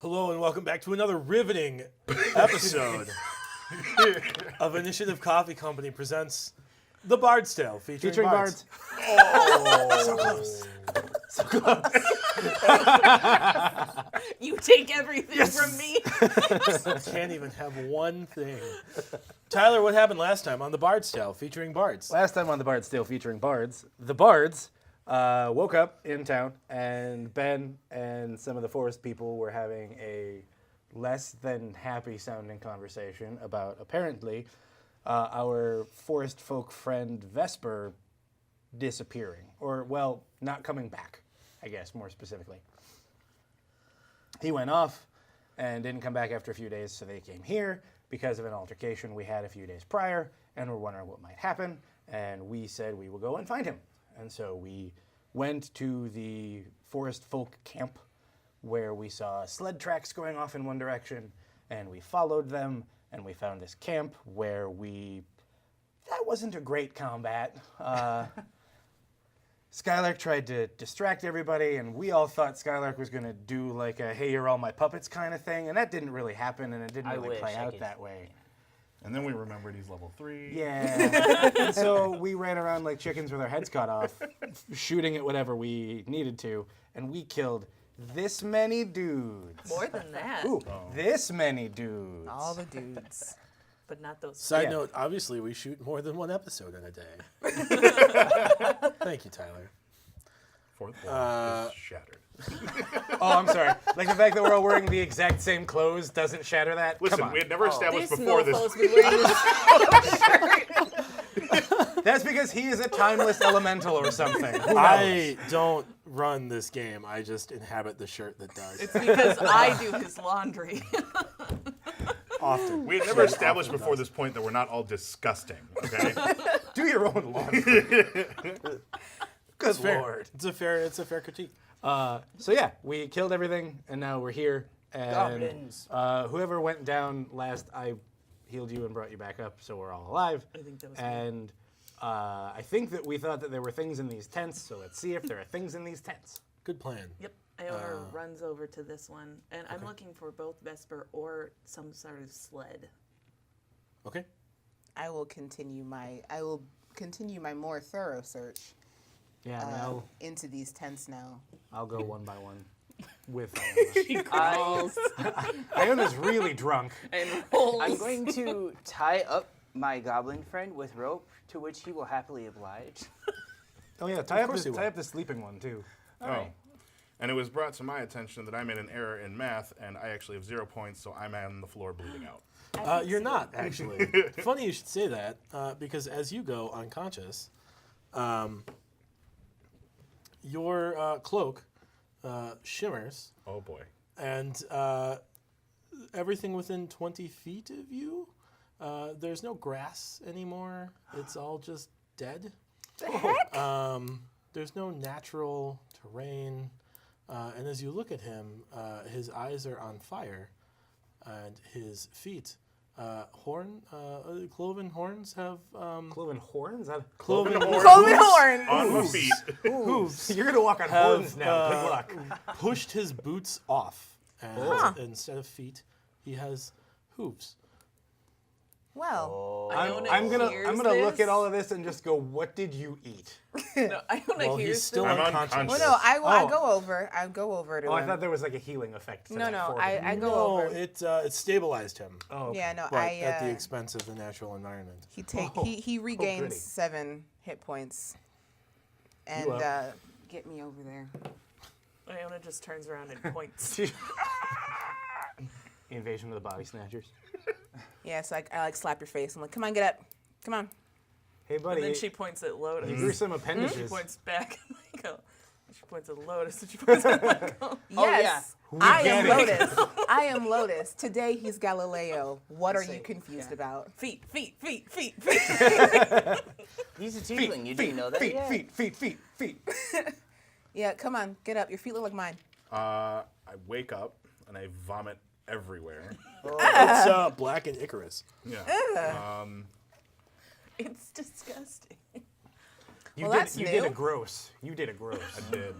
Hello and welcome back to another riveting episode of Initiative Coffee Company presents The Bards Tale, featuring Bards. Oh, so close. So close. You take everything from me. Can't even have one thing. Tyler, what happened last time on The Bards Tale, featuring Bards? Last time on the Bards Tale featuring Bards, the Bards woke up in town, and Ben and some of the forest people were having a less than happy sounding conversation about apparently our forest folk friend Vesper disappearing, or, well, not coming back, I guess, more specifically. He went off and didn't come back after a few days, so they came here because of an altercation we had a few days prior, and were wondering what might happen, and we said we will go and find him. And so we went to the forest folk camp where we saw sled tracks going off in one direction, and we followed them, and we found this camp where that wasn't a great combat. Skylark tried to distract everybody, and we all thought Skylark was going to do like a hey, you're all my puppets kind of thing, and that didn't really happen, and it didn't really play out that way. And then we remembered he's level 3. Yeah. And so we ran around like chickens with our heads cut off, shooting at whatever we needed to, and we killed this many dudes. More than that. Ooh, this many dudes. All the dudes. But not those. Side Yeah. note, obviously we shoot more than one episode in a day. Thank you, Tyler. Fourth wall is shattered. Oh, I'm sorry. Like the fact that we're all wearing the exact same clothes doesn't shatter that? Listen, Come on. we had never established before this. That's because he is a timeless elemental or something. Who knows? I don't run this game. I just inhabit the shirt that does. It's because I do his laundry. Often. We had never established before this point that we're not all disgusting, okay? Do your own laundry. Good Fair. Lord. It's a fair critique. So yeah, we killed everything, and now we're here. And Goblins. whoever went down last, I healed you and brought you back up, so we're all alive. I think that was me. And I think that we thought that there were things in these tents, so let's see if there are things in these tents. Good plan. Yep. Iona runs over to this one, and I'm looking for both Vesper or some sort of sled. Okay. I will continue my more thorough search Yeah, I mean, into these tents now. I'll go one by one with Iona. She crawls Iona's really drunk. and rolls. I'm going to tie up my goblin friend with rope, to which he will happily oblige. Oh yeah, tie course he will. up the sleeping one too. right. And it was brought to my attention that I made an error in math, and I actually have 0 points, so I'm on the floor bleeding out. You're not, actually. Funny you should say that, because as you go unconscious, your cloak shimmers, Oh boy. and everything within 20 feet of you, there's no grass anymore. It's all just dead. The heck? There's no natural terrain. And as you look at him, his eyes are on fire, and his feet, cloven horns have Cloven horns? cloven Cloven horn! On my feet. hooves You're gonna walk on horns now. Good luck. pushed his boots off, and instead of feet, he has hooves. Well, I'm gonna look at all of this and just go, what did you eat? No, Iona Well, hears he's still this. I'm unconscious. unconscious. well, no, I Oh. go over to Oh, I him. thought there was like a healing effect. To No, that no, for I him. go No, over. it stabilized him, Oh, okay. Yeah, no, but I. at the expense of the natural environment. He regains pretty. 7 hit points, and up. get me over there. Iona just turns around and points. Invasion of the Body Snatchers. Yeah, so I like slap your face. I'm like, come on, get up, come on. Hey, buddy. And then she points at Lotus. you grew some She appendages. points back. And I go. She points at Lotus, and she points at Michael. Yes, I am get it. Lotus. I am Lotus. Today he's Galileo. What are you confused about? Feet. He's a tiefling. You didn't know that? Feet, Yeah. feet. Yeah, come on, get up. Your feet look like mine. I wake up, and I vomit everywhere. It's Black and Icarus. Yeah. It's disgusting. You Well, did. that's You new. did a gross. You did a gross. I did.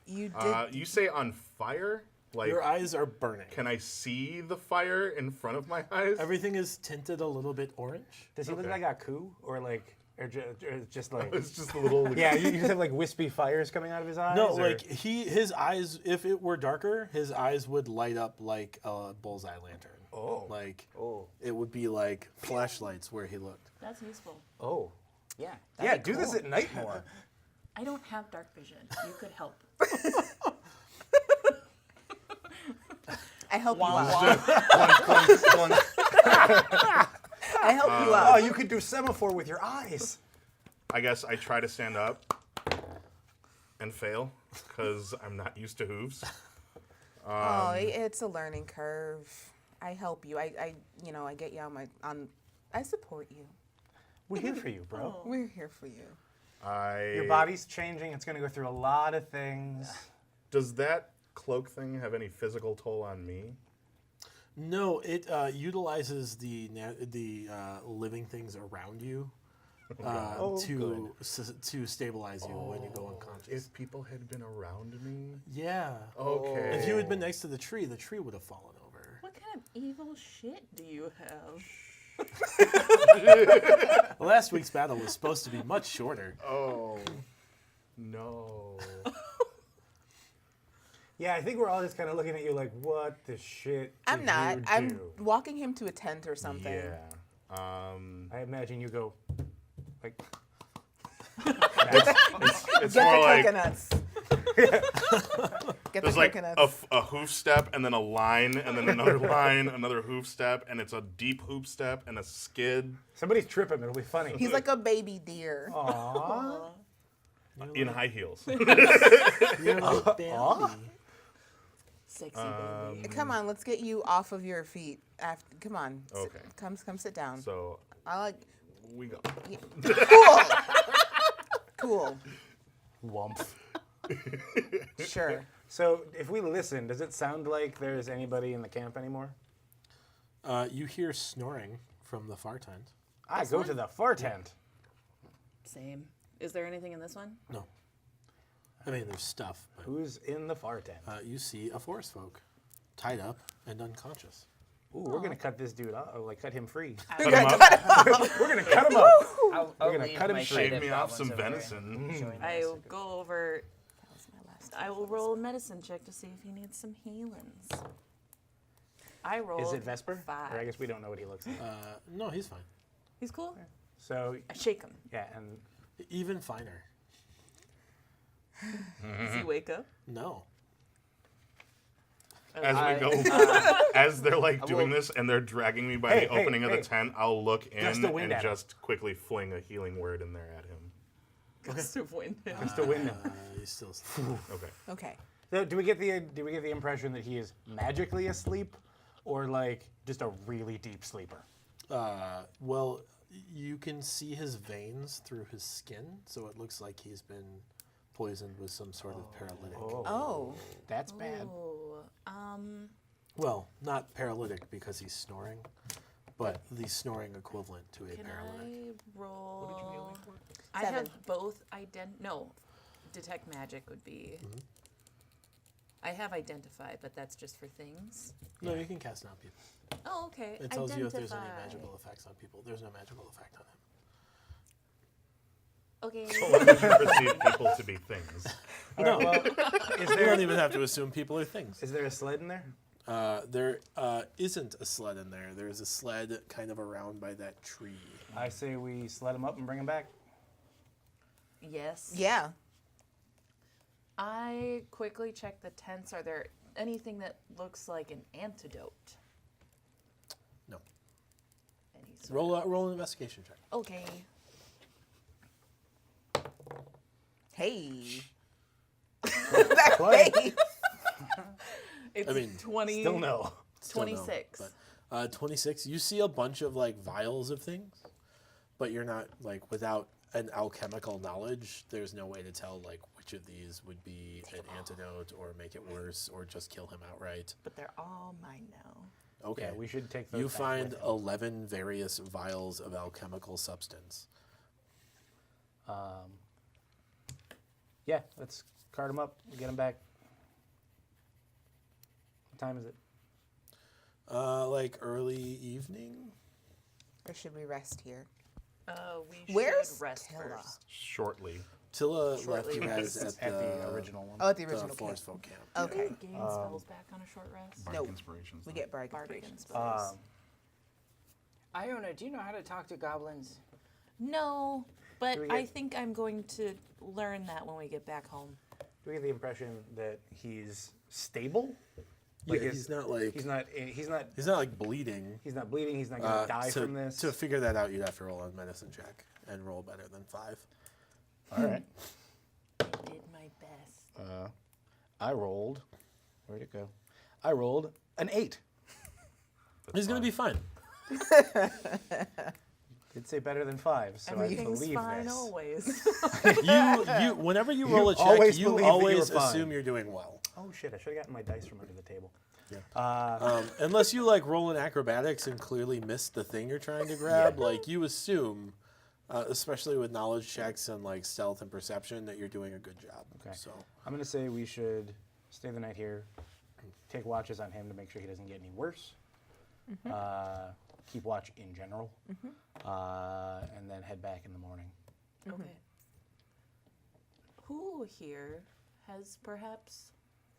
You did. You say on fire? Like, Your eyes are burning. can I see the fire in front of my eyes? Everything is tinted a little bit orange. Does he look like a coup or like, or just like? It's just a little. Yeah, you just have like wispy fires coming out of his eyes. No, or- like his eyes. If it were darker, his eyes would light up like a bullseye lantern. Oh. Like Oh. it would be like flashlights where he looked. That's useful. Oh. Yeah. Yeah, do this at night more. I don't have dark vision. You could help. I help you Wah, out. wah. I help you Oh, out. you could do semaphore with your eyes. I guess I try to stand up and fail because I'm not used to hooves. Oh, it's a learning curve. I help you. I get you on. I support you. We're here for you, bro. We're here for you. Your body's changing. It's going to go through a lot of things. Does that cloak thing have any physical toll on me? No, it utilizes the living things around you to stabilize you when you go unconscious. If people had been around me. Yeah. Okay. If you had been next to the tree would have fallen over. What kind of evil shit do you have? Last week's battle was supposed to be much shorter. Oh. No. Yeah, I think we're all just kind of looking at you like, what the shit did I'm not. you I'm do? walking him to a tent or something. Yeah. I imagine you go, like, It's Get more the like coconuts. Get the there's like coconuts. a hoof step and then a line and then another line, another hoof step, and it's a deep hoof step and a skid somebody's tripping. It'll be funny. He's like a baby deer. Aww. in high heels. You're like Bambi. Sexy baby. Come on, let's get you off of your feet. Come on. Okay. Come sit down. So I like. we go. Cool. Cool. Wump. Sure. So if we listen, does it sound like there's anybody in the camp anymore? You hear snoring from the far tent. I go to the far tent. Same. Is there anything in this one? No. I mean, there's stuff, but Who's in the far tent? you see a forest folk tied up and unconscious. Ooh, we're gonna cut this dude off, or like cut him free. Cut him up. We're gonna cut him up. I'll gonna leave cut him my straight. shade Shave me of off goblins some over there. venison. Showing I us. will go over. I will roll a medicine check to see if he needs some healings. I rolled. Is it Vesper? 5. Or I guess we don't know what he looks like. No, he's fine. He's cool. So I shake him. yeah, and Even finer. Does he wake up? No. As we go, as they're like doing this and they're dragging me by Hey, the opening of hey. the tent, I'll look Gust in of wind and at him. just quickly fling a healing word in there at him. Gust of wind. just to win him. He's still. Okay. Okay. So do we get the impression that he is magically asleep, or like just a really deep sleeper? Well, you can see his veins through his skin, so it looks like he's been poisoned with some sort of paralytic. Oh. That's bad. Oh, Well, not paralytic because he's snoring, but the snoring equivalent to a can paralytic. I roll? I 7. have both detect magic would be. I have identify, but that's just for things. No, you can cast on people. Oh, okay. It tells you if there's any Identify. magical effects on people. There's no magical effect on him. Okay. Perceive people to be things. No, Is you there don't even have to assume people are things. is there a sled in there? There isn't a sled in there. There's a sled kind of around by that tree. I say we sled him up and bring him back. Yes. Yeah. I quickly check the tents. Are there anything that looks like an antidote? No. Any sort Roll an investigation check. Okay. Hey. That face. It's I mean, 20. Still no. Still no, 26. but, 26. You see a bunch of like vials of things, but you're not like without an alchemical knowledge. There's no way to tell like which of these would be an antidote or make it worse or just kill him outright. But they're all mine now. Okay. Yeah, we should take those. You back find with 11 various vials of alchemical substance. him. Yeah, let's cart him up and get him back. time is it? Like early evening. Or should we rest here? We Where's should rest Tilla? first. Shortly. Tilla left Shortly you guys rest. at The original one. Oh, at the the original camp. Forest Folk camp. Okay. Gain spells back on a short rest. Bardic No. inspirations. We though. get bardic Bardic inspirations. spells. Iona, do you know how to talk to goblins? No, but Do we I get- think I'm going to learn that when we get back home. Do we get the impression that he's stable? Yeah, his- he's not like He's not like bleeding. He's not bleeding. He's not going to die to, from this. To figure that out, you'd have to roll a medicine check and roll better than 5. All right. I did my best. I rolled. Where'd it go? I rolled an 8. He's gonna be fine. Did say better than 5, so I Everything's believe fine this. always. You whenever you roll a check, always you believe that you always were fine. assume you're doing well. Oh shit! I should have gotten my dice from under the table. Unless you like roll in acrobatics and clearly missed the thing you're trying to grab, like you assume, especially with knowledge checks and like stealth and perception, that you're doing a good job. Okay. So I'm gonna say we should stay the night here, take watches on him to make sure he doesn't get any worse. Keep watch in general, and then head back in the morning. Okay. Who here has perhaps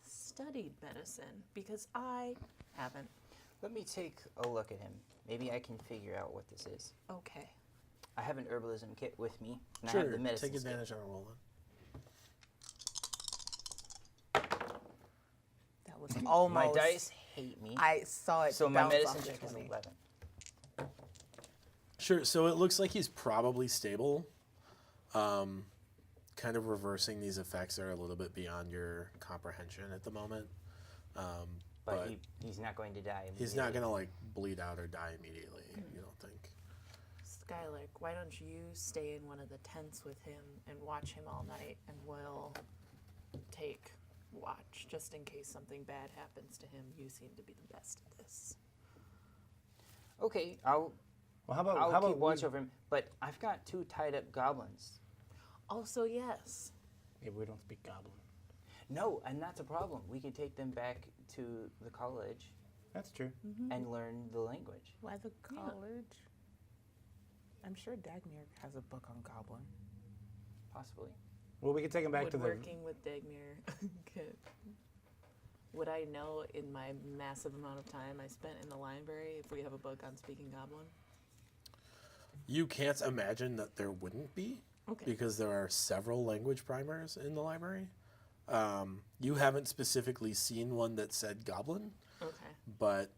studied medicine? Because I haven't. Let me take a look at him. Maybe I can figure out what this is. Okay. I have an herbalism kit with me, and I sure, have the medicine take advantage on a roll. That was My almost. dice hate me. I saw it. So my bounce medicine off the check is 20. 11. Sure. So it looks like he's probably stable. Kind of reversing these effects are a little bit beyond your comprehension at the moment. But he's not going to die. He's not immediately. gonna like bleed out or die immediately. You don't think? Skylark, why don't you stay in one of the tents with him and watch him all night, and we'll take watch just in case something bad happens to him. You seem to be the best at this. Okay, I'll Well, how about keep watch we, over him. But I've got 2 tied up goblins. Also, yes. Yeah, we don't speak goblin. No, and that's a problem. We could take them back to the college That's true. and learn the language. Why the college? I'm sure Dagmere has a book on Goblin. Possibly. Well, we could take him back Would to the. working with Dagmere would I know in my massive amount of time I spent in the library if we have a book on speaking Goblin? You can't imagine that there wouldn't be, Okay. because there are several language primers in the library. You haven't specifically seen one that said goblin, Okay. but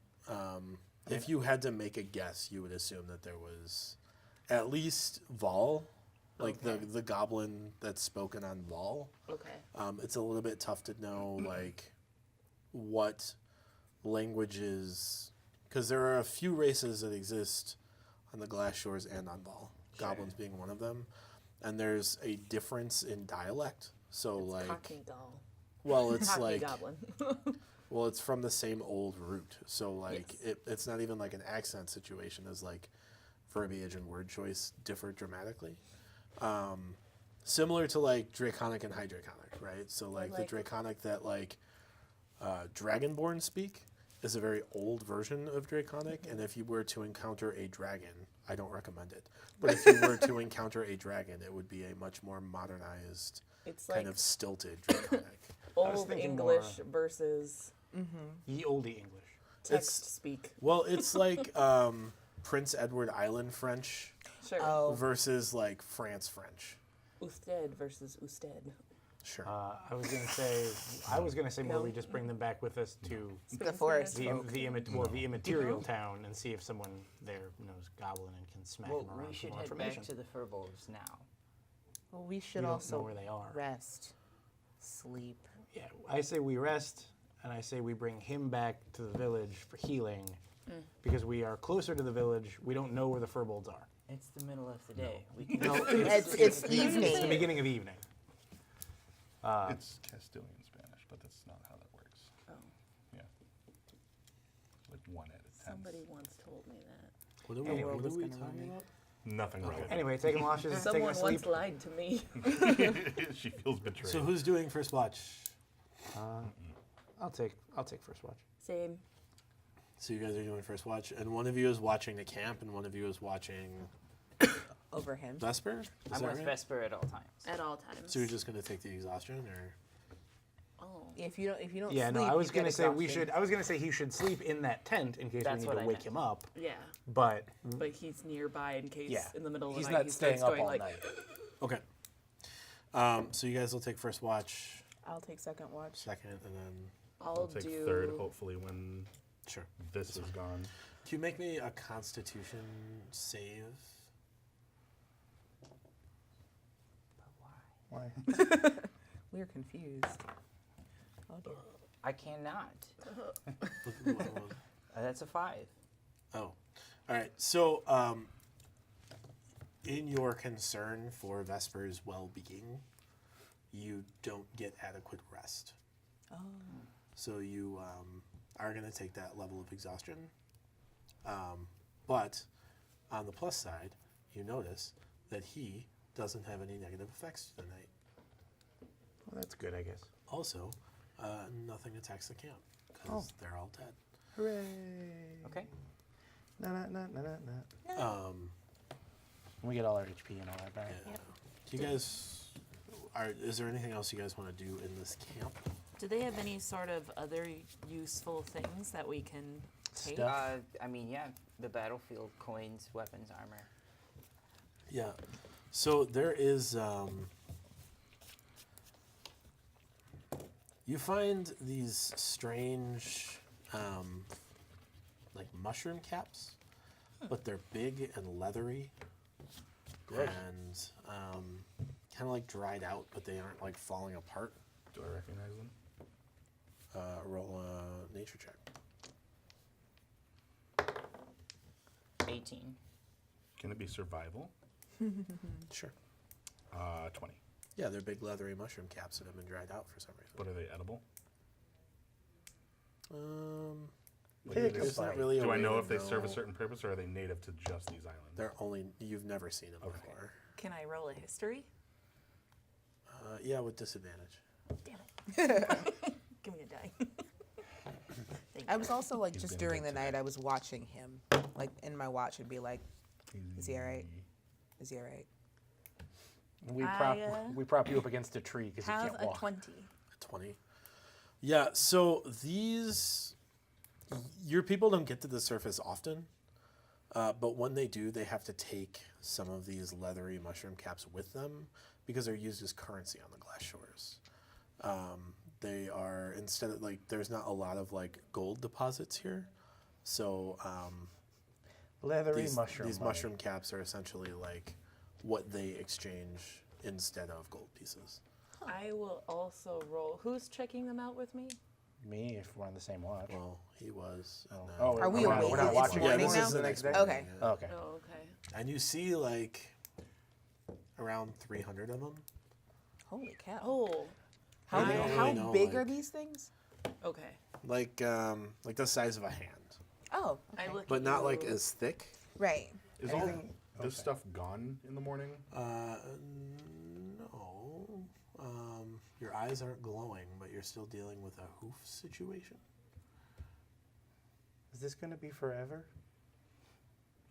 if you had to make a guess, you would assume that there was at least Vol, like the goblin that's spoken on Vol. Okay. It's a little bit tough to know like what languages, because there are a few races that exist on the Glass Shores and on Vol, goblins being one of them, and there's a difference in dialect. So like, Cockney Gull. well, it's Cockney like, Goblin. well, it's from the same old root. So like, it's not even like an accent situation, as like verbiage and word choice differ dramatically. Similar to like Draconic and High Draconic, right? So like the like- Draconic that like Dragonborn speak is a very old version of Draconic, and if you were to encounter a dragon, I don't recommend it. But if you were to encounter a dragon, it would be a much more modernized, It's kind like of stilted Draconic. old thinking English versus Ye olde English. text speak. Well, it's like Prince Edward Island French Sure. Oh, versus like France French. Usted versus usted. Sure. I was gonna say, No. will we just bring them back with us to the forest the folk. the immaterial town and see if someone there knows goblin and can smack Well, them around we for should more head information. back to the Furbolgs now. Well, we should We don't also know where they are. rest, sleep. Yeah, I say we rest, and I say we bring him back to the village for healing, because we are closer to the village. We don't know where the furbolgs are. It's the middle of the day. We can No, It's It's the evening. beginning of evening. It's Castilian Spanish, but that's not how that works. Oh, Yeah. Like 1 out of 10. somebody once told me that. What are we, Anyway, what who's are we gonna run talking me? about? Nothing related. Anyway, taking watches, taking Someone a sleep. once lied to me. She feels betrayed. So who's doing first watch? I'll take first watch. Same. So you guys are doing first watch, and one of you is watching the camp, and one of you is watching Over him. Vesper. Is I'm that with right? Vesper at all times. At all times. So you're just gonna take the exhaustion, or Oh. If you don't Yeah, sleep, no, I was you get gonna say we exhaustion. should. I was gonna say he should sleep in that tent in case That's we what need to I wake meant. him up. Yeah. But But he's nearby in case yeah, in the middle of the he's night not he staying starts up going all like, night. okay. So you guys will take first watch, I'll take second watch. second, and then I'll Take do third, hopefully, when sure. this is gone. Can you make me a Constitution save? why? We're confused. Oh dear. I cannot. What was- That's a 5. Oh, all right. So, in your concern for Vesper's well-being, you don't get adequate rest. Oh. So you are going to take that level of exhaustion. But on the plus side, you notice that he doesn't have any negative effects tonight. Well, that's good, I guess. Also, nothing attacks the camp because they're all dead. Hooray! Okay. Na. We get all our HP and all that back. Yeah. Do you guys is there anything else you guys want to do in this camp? Do they have any sort of other useful things that we can take? Stuff. I mean, yeah, the battlefield coins, weapons, armor. Yeah. So there is you find these strange like mushroom caps, but they're big and leathery. Gross. And kind of like dried out, but they aren't like falling apart. Do I recognize them? Roll a nature check. 18. Can it be survival? Sure. 20. Yeah, they're big leathery mushroom caps that have been dried out for some reason. But are they edible? Take a There's not bite. really a Do I way know to if they serve a certain purpose, or are they native to just these islands? They're only you've never seen them Okay. before. Can I roll a history? Yeah, with disadvantage. Damn it. Give me a die. Thank I you. was also like He's just been during dead the night I was watching him. Like in my watch would be like, is he alright? Is he alright? We prop you up against a tree because you Have can't a walk. 20. 20. Yeah, so your people don't get to the surface often, but when they do, they have to take some of these leathery mushroom caps with them because they're used as currency on the glass shores. They are, instead of like, there's not a lot of like gold deposits here, so Leathery these mushroom. money. mushroom caps are essentially like what they exchange instead of gold pieces. I will also roll. Who's checking them out with me? Me, if we're on the same watch. Well, he was. And, Oh, Are we we're not- awake? we're not It's watching yeah, morning this now? is the next day? morning. Okay. yeah. Okay. Oh, okay. And you see like around 300 of them. Holy cow. Oh, How, I don't how really know, big are like- these things? okay. Like the size of a hand, Oh, I look but at not like you. as thick. right. Is all this stuff gone in the morning? No. Your eyes aren't glowing, but you're still dealing with a hoof situation. Is this going to be forever?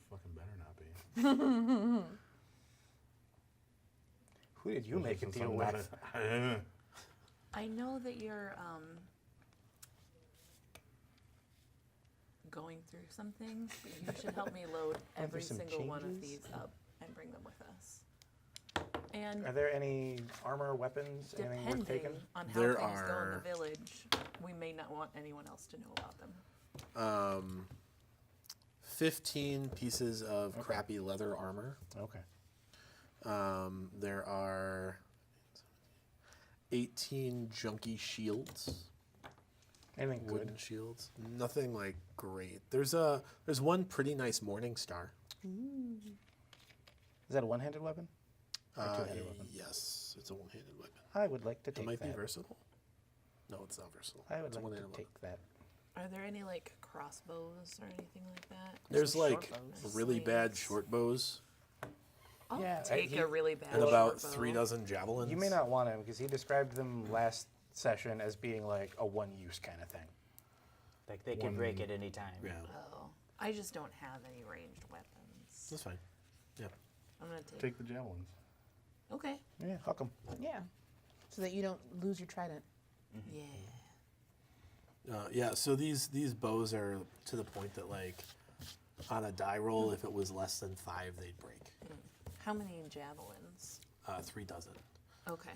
Fucking better not be. Who did you make a deal Something with? about it. I know that you're going through some things, but you should help me load every some single one of changes? these up and bring them with us. And Are there any armor, weapons, anything worth depending taking? on how There things go in are- the village, we may not want anyone else to know about them. 15 pieces of crappy leather armor. Okay. There are 18 junky shields. Anything Wooden good? shields. Nothing like great. There's one pretty nice morning star. Is that a one-handed weapon? Or two-handed weapon? Yes, it's a one-handed weapon. I would like to It take might that. be versatile. No, it's not versatile. I would It's a like to one-handed weapon. take that. Are there any like crossbows or anything like that? There's Some like short bows. really bad Slings. short bows I'll Yeah, take he- a really bad and about short bow. 3 dozen javelins. You may not want him because he described them last session as being like a one-use kind of thing. Like they can break at any time. Yeah, Oh, I just don't have any ranged weapons. that's fine. Yeah. I'm gonna Take the javelins. Okay. Yeah, huck 'em. Yeah. So that you don't lose your trident. Yeah. Yeah, so these bows are to the point that like on a die roll, if it was less than 5, they'd break. How many javelins? 3 dozen. Okay.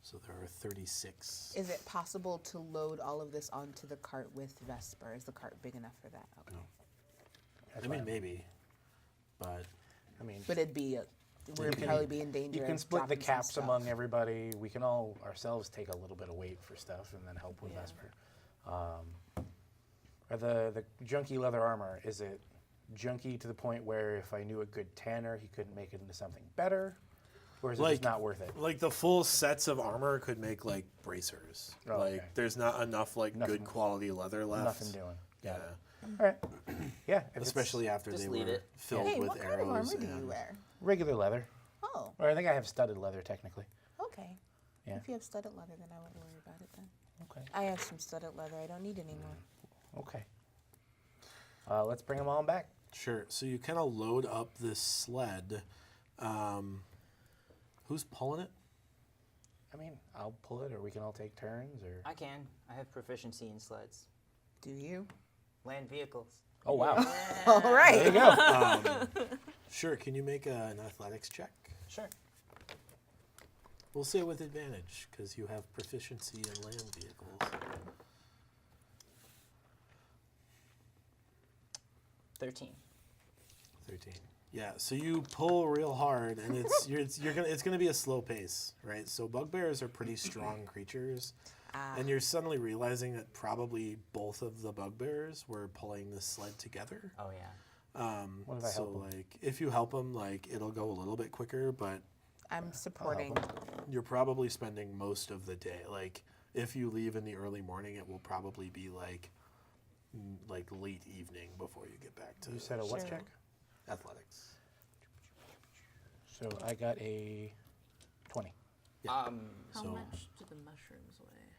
So there are 36. Is it possible to load all of this onto the cart with Vesper? Is the cart big enough for that? Okay. That's I mean, fine. maybe, but I mean, But it'd be, we'd probably be in danger. you can of split the dropping some caps stuff. among everybody. We can all ourselves take a little bit of weight for stuff and then help with Yeah. Vesper. Or the junky leather armor, is it junky to the point where if I knew a good tanner, he couldn't make it into something better? Or is it Like- just not worth it? like the full sets of armor could make like bracers. Oh, like okay. there's not enough like Nothing- good quality leather left. Nothing doing. Yeah, All right. Yeah. if it's especially after just they leave were it. filled Hey, with what kind arrows. of armor do you and- wear? regular leather. Oh, Or I think I have studded leather technically. okay. Yeah. If you have studded leather, then I wouldn't worry about it then. Okay. I have some studded leather. I don't need any more. Okay. Let's bring them all back. Sure. So you kind of load up this sled. Who's pulling it? I mean, I'll pull it, or we can all take turns, or. I can. I have proficiency in sleds. Do you? Land vehicles. Oh wow. All There right. you go. Sure. Can you make an athletics check? Sure. We'll say with advantage because you have proficiency in land vehicles. 13. 13. Yeah, so you pull real hard, and it's gonna be a slow pace, right? So bugbears are pretty strong creatures, and you're suddenly realizing that probably both of the bugbears were pulling this sled together. Oh yeah. What if I So help 'em? like, if you help them, like it'll go a little bit quicker, but I'm supporting. you're probably spending most of the day. Like, if you leave in the early morning, it will probably be like late evening before you get back to You said a what Sure. check? athletics. So I got a 20. How So- much do the mushrooms weigh?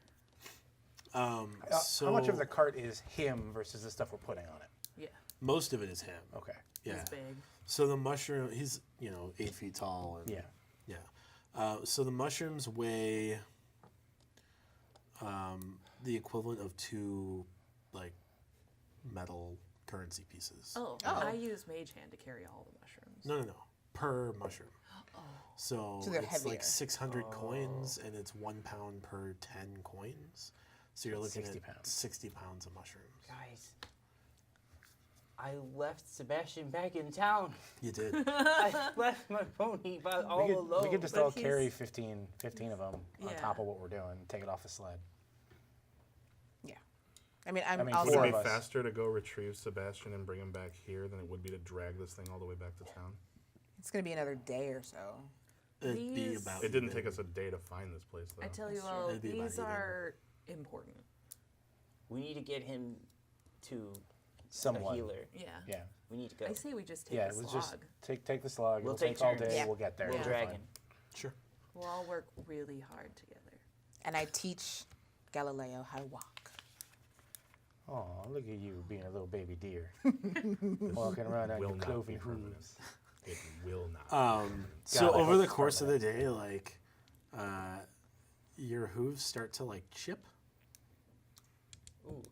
So How much of the cart is him versus the stuff we're putting on it? Yeah. most of it is him. Okay. Yeah. It's big. So the mushroom, he's 8 feet tall. And, Yeah. Yeah. So the mushrooms weigh the equivalent of 2 like metal currency pieces. Oh, I use Mage Hand to carry all the mushrooms. No. Per mushroom. So So they're it's heavier. like 600 coins, and it's 1 pound per 10 coins. So you're looking 60 at pounds. 60 pounds of mushrooms. Guys, I left Sebastian back in town. You did. I left my pony all alone. We could just But all he's- carry 15 of them on Yeah. top of what we're doing and take it off the sled. Yeah. I mean, I'm I mean, also. Would four it of be us. faster to go retrieve Sebastian and bring him back here than it would be to drag this thing all the way back to town? It's gonna be another day or so. It'd be These- about. It didn't even. take us a day to find this place, though. I tell you That's true. all, It'd be about these even. are important. We need to get him to a Somewhat. healer. Yeah. Yeah. We need to go. I say we just take Yeah, the it was slog. just take the slog. We'll It'll take take all turns. day. Yeah. We'll get there. We'll It'll be dragon. fine. Sure. We'll all work really hard together. And I teach Galileo how to walk. Oh, look at you being a little baby deer. Walking around on your Will not clovey be permanent. hooves. It will not. So God, I over hope the it's course of the permanent. day, like, your hooves start to like chip. Ooh.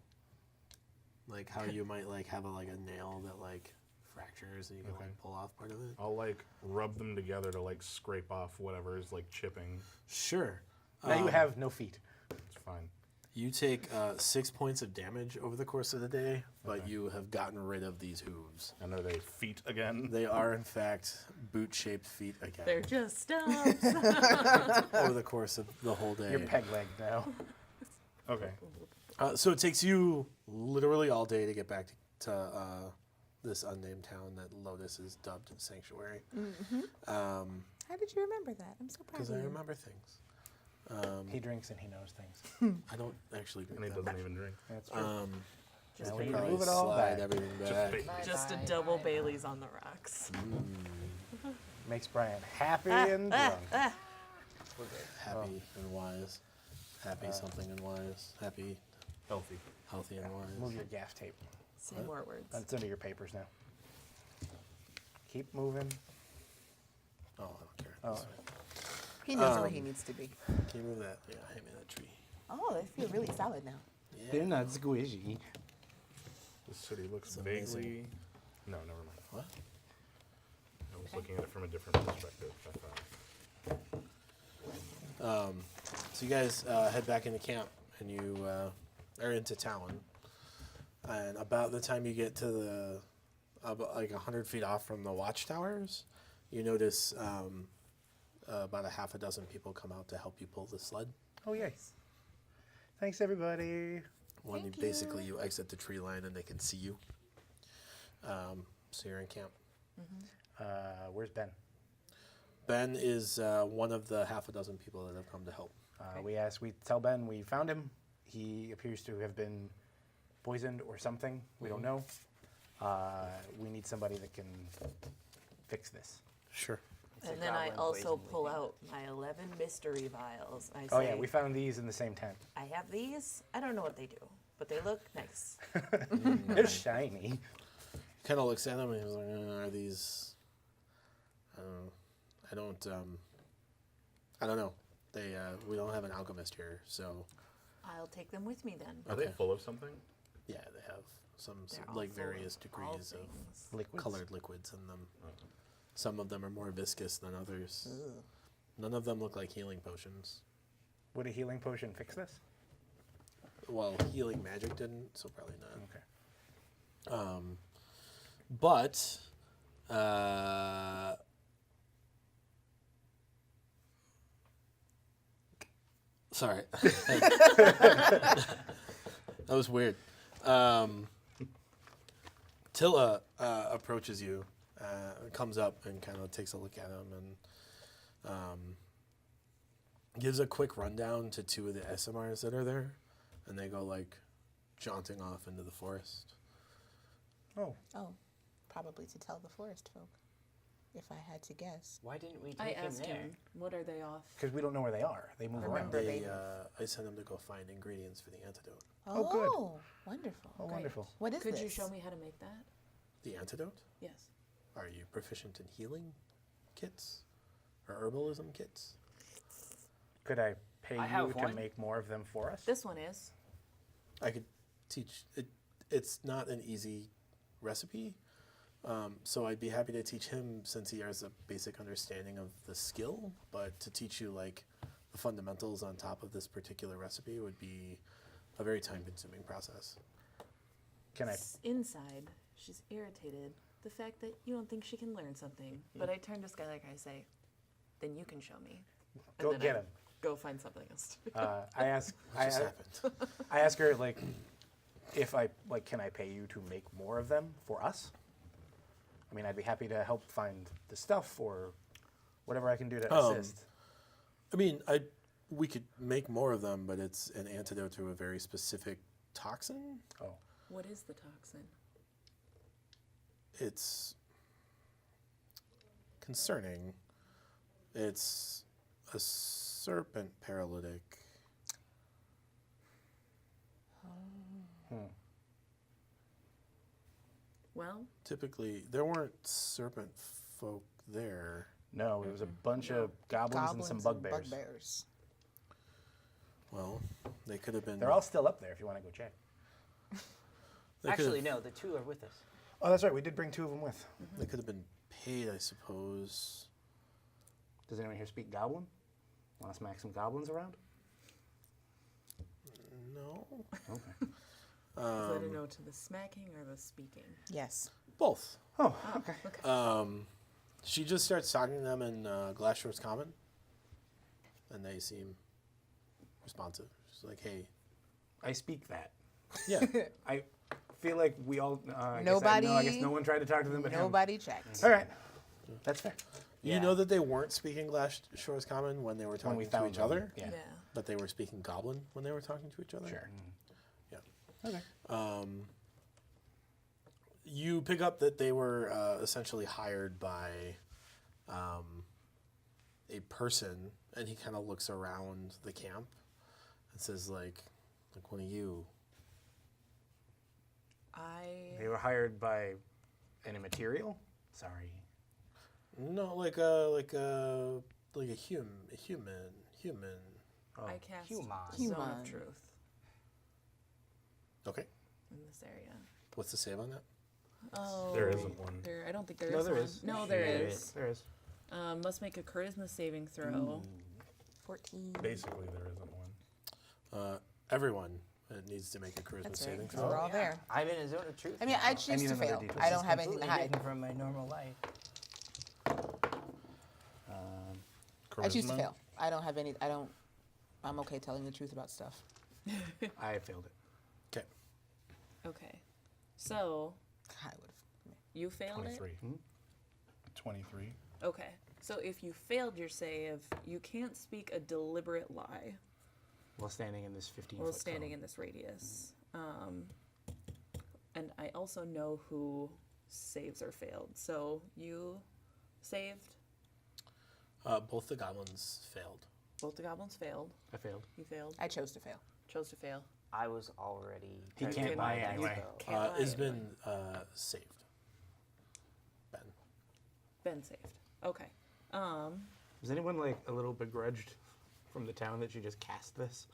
Like how you might like have a nail that like fractures and you can Okay. like pull off part of it. I'll rub them together to scrape off whatever is chipping. Sure. Now you have no feet. It's fine. You take 6 points of damage over the course of the day, but you have gotten rid of these hooves. And are they feet again? They are in fact boot-shaped feet again. They're just stumps. over the course of the whole day. You're peg-legged now. Okay. So it takes you literally all day to get back to this unnamed town that Lotus is dubbed Sanctuary. How did you remember that? I'm so proud Because of I you. remember things. He drinks and he knows things. I don't actually And he drink doesn't them. even drink. That's true. just Now for we you. can Probably move it all slide back. everything Just back. bait. Just a double Bailey's on the rocks. Makes Brian happy and drunk. Happy and wise. Happy something and wise. Happy, Healthy. healthy and wise. Move your gaff tape. Say more words. That's under your papers now. Keep moving. Oh, I don't care. Oh. This way. He knows where he needs to be. Can you move that? Yeah, hand me that tree. Oh, they feel really solid now. Yeah. They're not squishy. The city looks It's amazing. vaguely. No, never mind. What? I was looking at it from a different perspective. I thought. So you guys head back into camp, and you are into town. And about the time you get to the, about like 100 feet off from the watchtowers, you notice about a half a dozen people come out to help you pull the sled. Oh, yes. Thanks, everybody. When basically you exit the tree line and they can see you. So you're in camp. Where's Ben? Ben is one of the half a dozen people that have come to help. We tell Ben we found him. He appears to have been poisoned or something. We don't know. We need somebody that can fix this. Sure. And then I also pull out my 11 mystery vials. I say, Oh yeah, we found these in the same tent. I have these. I don't know what they do, but they look nice. They're shiny. Kind of looks at them and he's like, "Are these? I don't know. They we don't have an alchemist here, so I'll take them with me then. Are they full of something? yeah, they have some They're all like full of various all degrees of things. Liquids. colored liquids in them. Some of them are more viscous than others. None of them look like healing potions. Would a healing potion fix this? Well, healing magic didn't, so probably not. Okay. But sorry, that was weird. Tilla approaches you, comes up and kind of takes a look at him and gives a quick rundown to two of the SMRs that are there, and they go like jaunting off into the forest. Oh, Oh, probably to tell the forest folk, if I had to guess. Why didn't we I take him asked there? him, what are they off? because we don't know where they are. They move around. Remember- They, I sent them to go find ingredients for the antidote. Oh, good. Wonderful. Oh, Great. wonderful. What is Could this? you show me how to make that? The antidote? Yes. Are you proficient in healing kits or herbalism kits? Could I pay I you have to one. make more of them for us? This one is. I could teach it. It's not an easy recipe, so I'd be happy to teach him since he has a basic understanding of the skill. But to teach you like the fundamentals on top of this particular recipe would be a very time-consuming process. Can I? Inside, she's irritated. The fact that you don't think she can learn something. But I turn to Skylark and I say, then you can show me. And Go then get I him. Go find something else to do. I ask. What just happened? I ask her like, if I like, can I pay you to make more of them for us? I mean, I'd be happy to help find the stuff or whatever I can do to assist. I mean, we could make more of them, but it's an antidote to a very specific toxin. Oh, What is the toxin? It's concerning. It's a serpent paralytic. Well, Typically, there weren't serpent folk there. no, it was a bunch of goblins and some bugbears. bugbears. Well, they could have been. They're all still up there if you want to go check. they could Actually, have, no, the two are with us. Oh, that's right. We did bring two of them with. They could have been paid, I suppose. Does anyone here speak goblin? Want to smack some goblins around? No. Okay. is that a no to the smacking or the speaking? Yes. Both. Oh, okay. She just starts talking to them in Glasshore's Common, and they seem responsive. She's like, "Hey, I speak that. yeah, I feel like we all. I Nobody- guess no one tried to talk to them but him. Nobody checked. All right. That's fair. You know that they weren't speaking Glasshore's Common when they were talking we to found each them, other, yeah. but they were speaking Goblin when they were talking to each other. Sure. Yeah. Okay. You pick up that they were essentially hired by a person, and he kind of looks around the camp, It says like one of you. They were hired by any material? Sorry. No, like a human. I cast Human. Zone Human. of Truth Okay. in this area. What's the save on that? Oh, There isn't one. I don't think there No, is there one. is. No, there is. There is. Must make a charisma saving throw. 14. Basically, there isn't one. Everyone needs to make a charisma That's saving right. throw. We're all there. I'm in a zone of truth. I mean, I now. choose need to another fail. D12. I don't have anything to Completely hide. different from my normal life. I choose to Charisma? fail. I'm okay telling the truth about stuff. I failed it. Okay. Okay. So I would have. you failed 23. it? 23. Okay. So if you failed your save, you can't speak a deliberate lie While standing in this 15 while foot standing cone. in this radius. And I also know who saves or failed. So you saved. Both the goblins failed. Both the goblins failed. I failed. You failed. I chose to fail. Chose to fail. I was already. He ready can't to lie buy anyway. expo. Can't lie Isbin anyway. saved. Ben. Ben saved. Okay. Was anyone like a little begrudged from the town that you just cast this?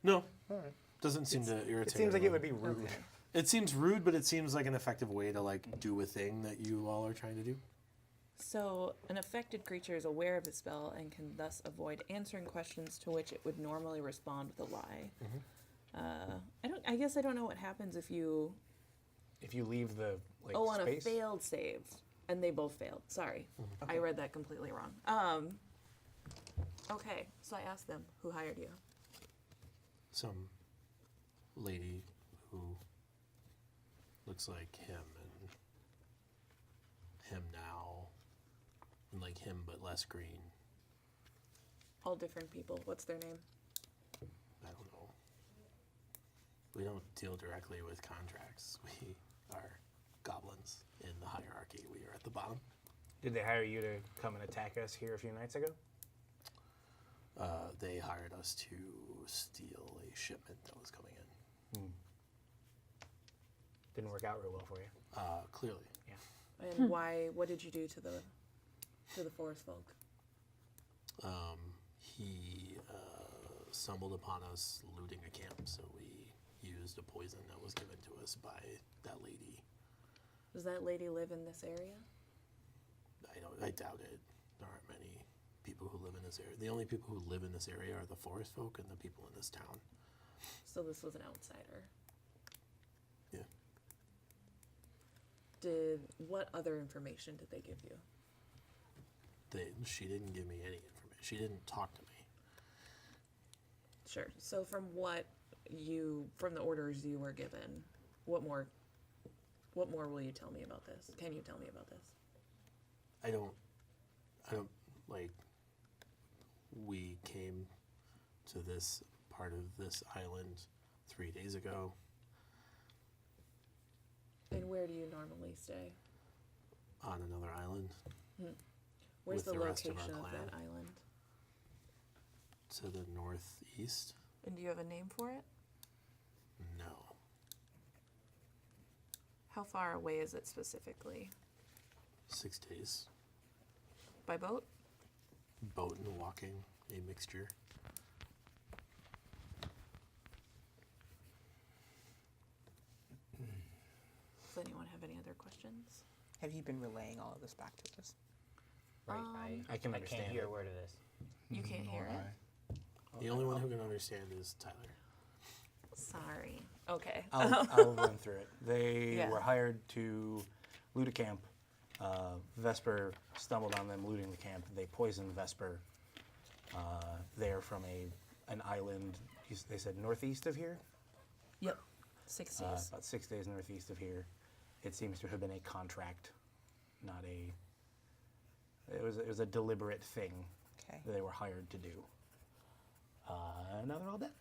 No. All right. Doesn't seem to irritate. It seems like it anyone. would be rude. Okay. It seems rude, but it seems like an effective way to like do a thing that you all are trying to do. So, an affected creature is aware of the spell and can thus avoid answering questions to which it would normally respond with a lie. I guess I don't know what happens if you. If you leave the like On a space. failed save, and they both failed. Sorry, I read that completely wrong. Okay, so I asked them who hired you. Some lady who looks like him and him now, and like him but less green. All different people. What's their name? I don't know. We don't deal directly with contracts. We are goblins in the hierarchy. We are at the bottom. Did they hire you to come and attack us here a few nights ago? They hired us to steal a shipment that was coming in. Didn't work out real well for you. Clearly. And why? What did you do to the forest folk? He stumbled upon us looting a camp, so we used a poison that was given to us by that lady. Does that lady live in this area? I doubt it. There aren't many people who live in this area. The only people who live in this area are the forest folk and the people in this town. So this was an outsider. Yeah. What other information did they give you? She didn't give me any information. She didn't talk to me. Sure. So from the orders you were given, what more will you tell me about this? Can you tell me about this? I don't like, we came to this part of this island 3 days ago. And where do you normally stay? On another island. Where's With the the rest of our location of clan. that island? To the northeast? And do you have a name for it? No. How far away is it specifically? 6 days. By boat? Boat and walking, a mixture. Does anyone have any other questions? Have you been relaying all of this back to us? Right, I can I understand can't hear it. a word of this. You can't hear it? The only one who can understand is Tyler. Sorry. Okay. I'll run through it. They Yeah. were hired to loot a camp. Vesper stumbled on them looting the camp. They poisoned Vesper. They're from an island, they said northeast of here? Yep. 6 days. About 6 days northeast of here. It seems to have been a contract, not a... It was a deliberate thing Okay. that they were hired to do. Now they're all dead.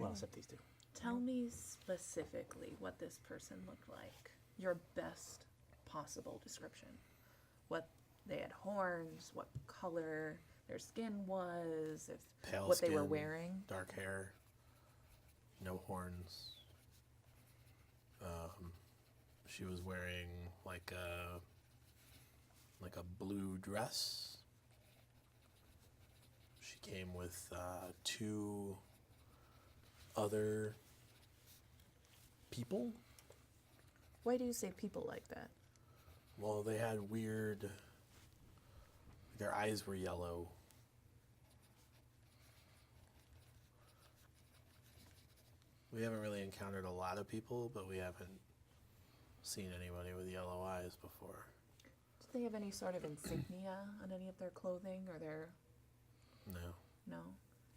Well, except these two. Tell me specifically what this person looked like. Your best possible description. What they had horns, what color, their skin was, if Pale what they were skin, wearing. dark hair, no horns. She was wearing like a blue dress. She came with 2 other people. Why do you say people like that? Well, they had weird. Their eyes were yellow. We haven't really encountered a lot of people, but we haven't seen anybody with yellow eyes before. Do they have any sort of insignia on any of their clothing or their... No. No?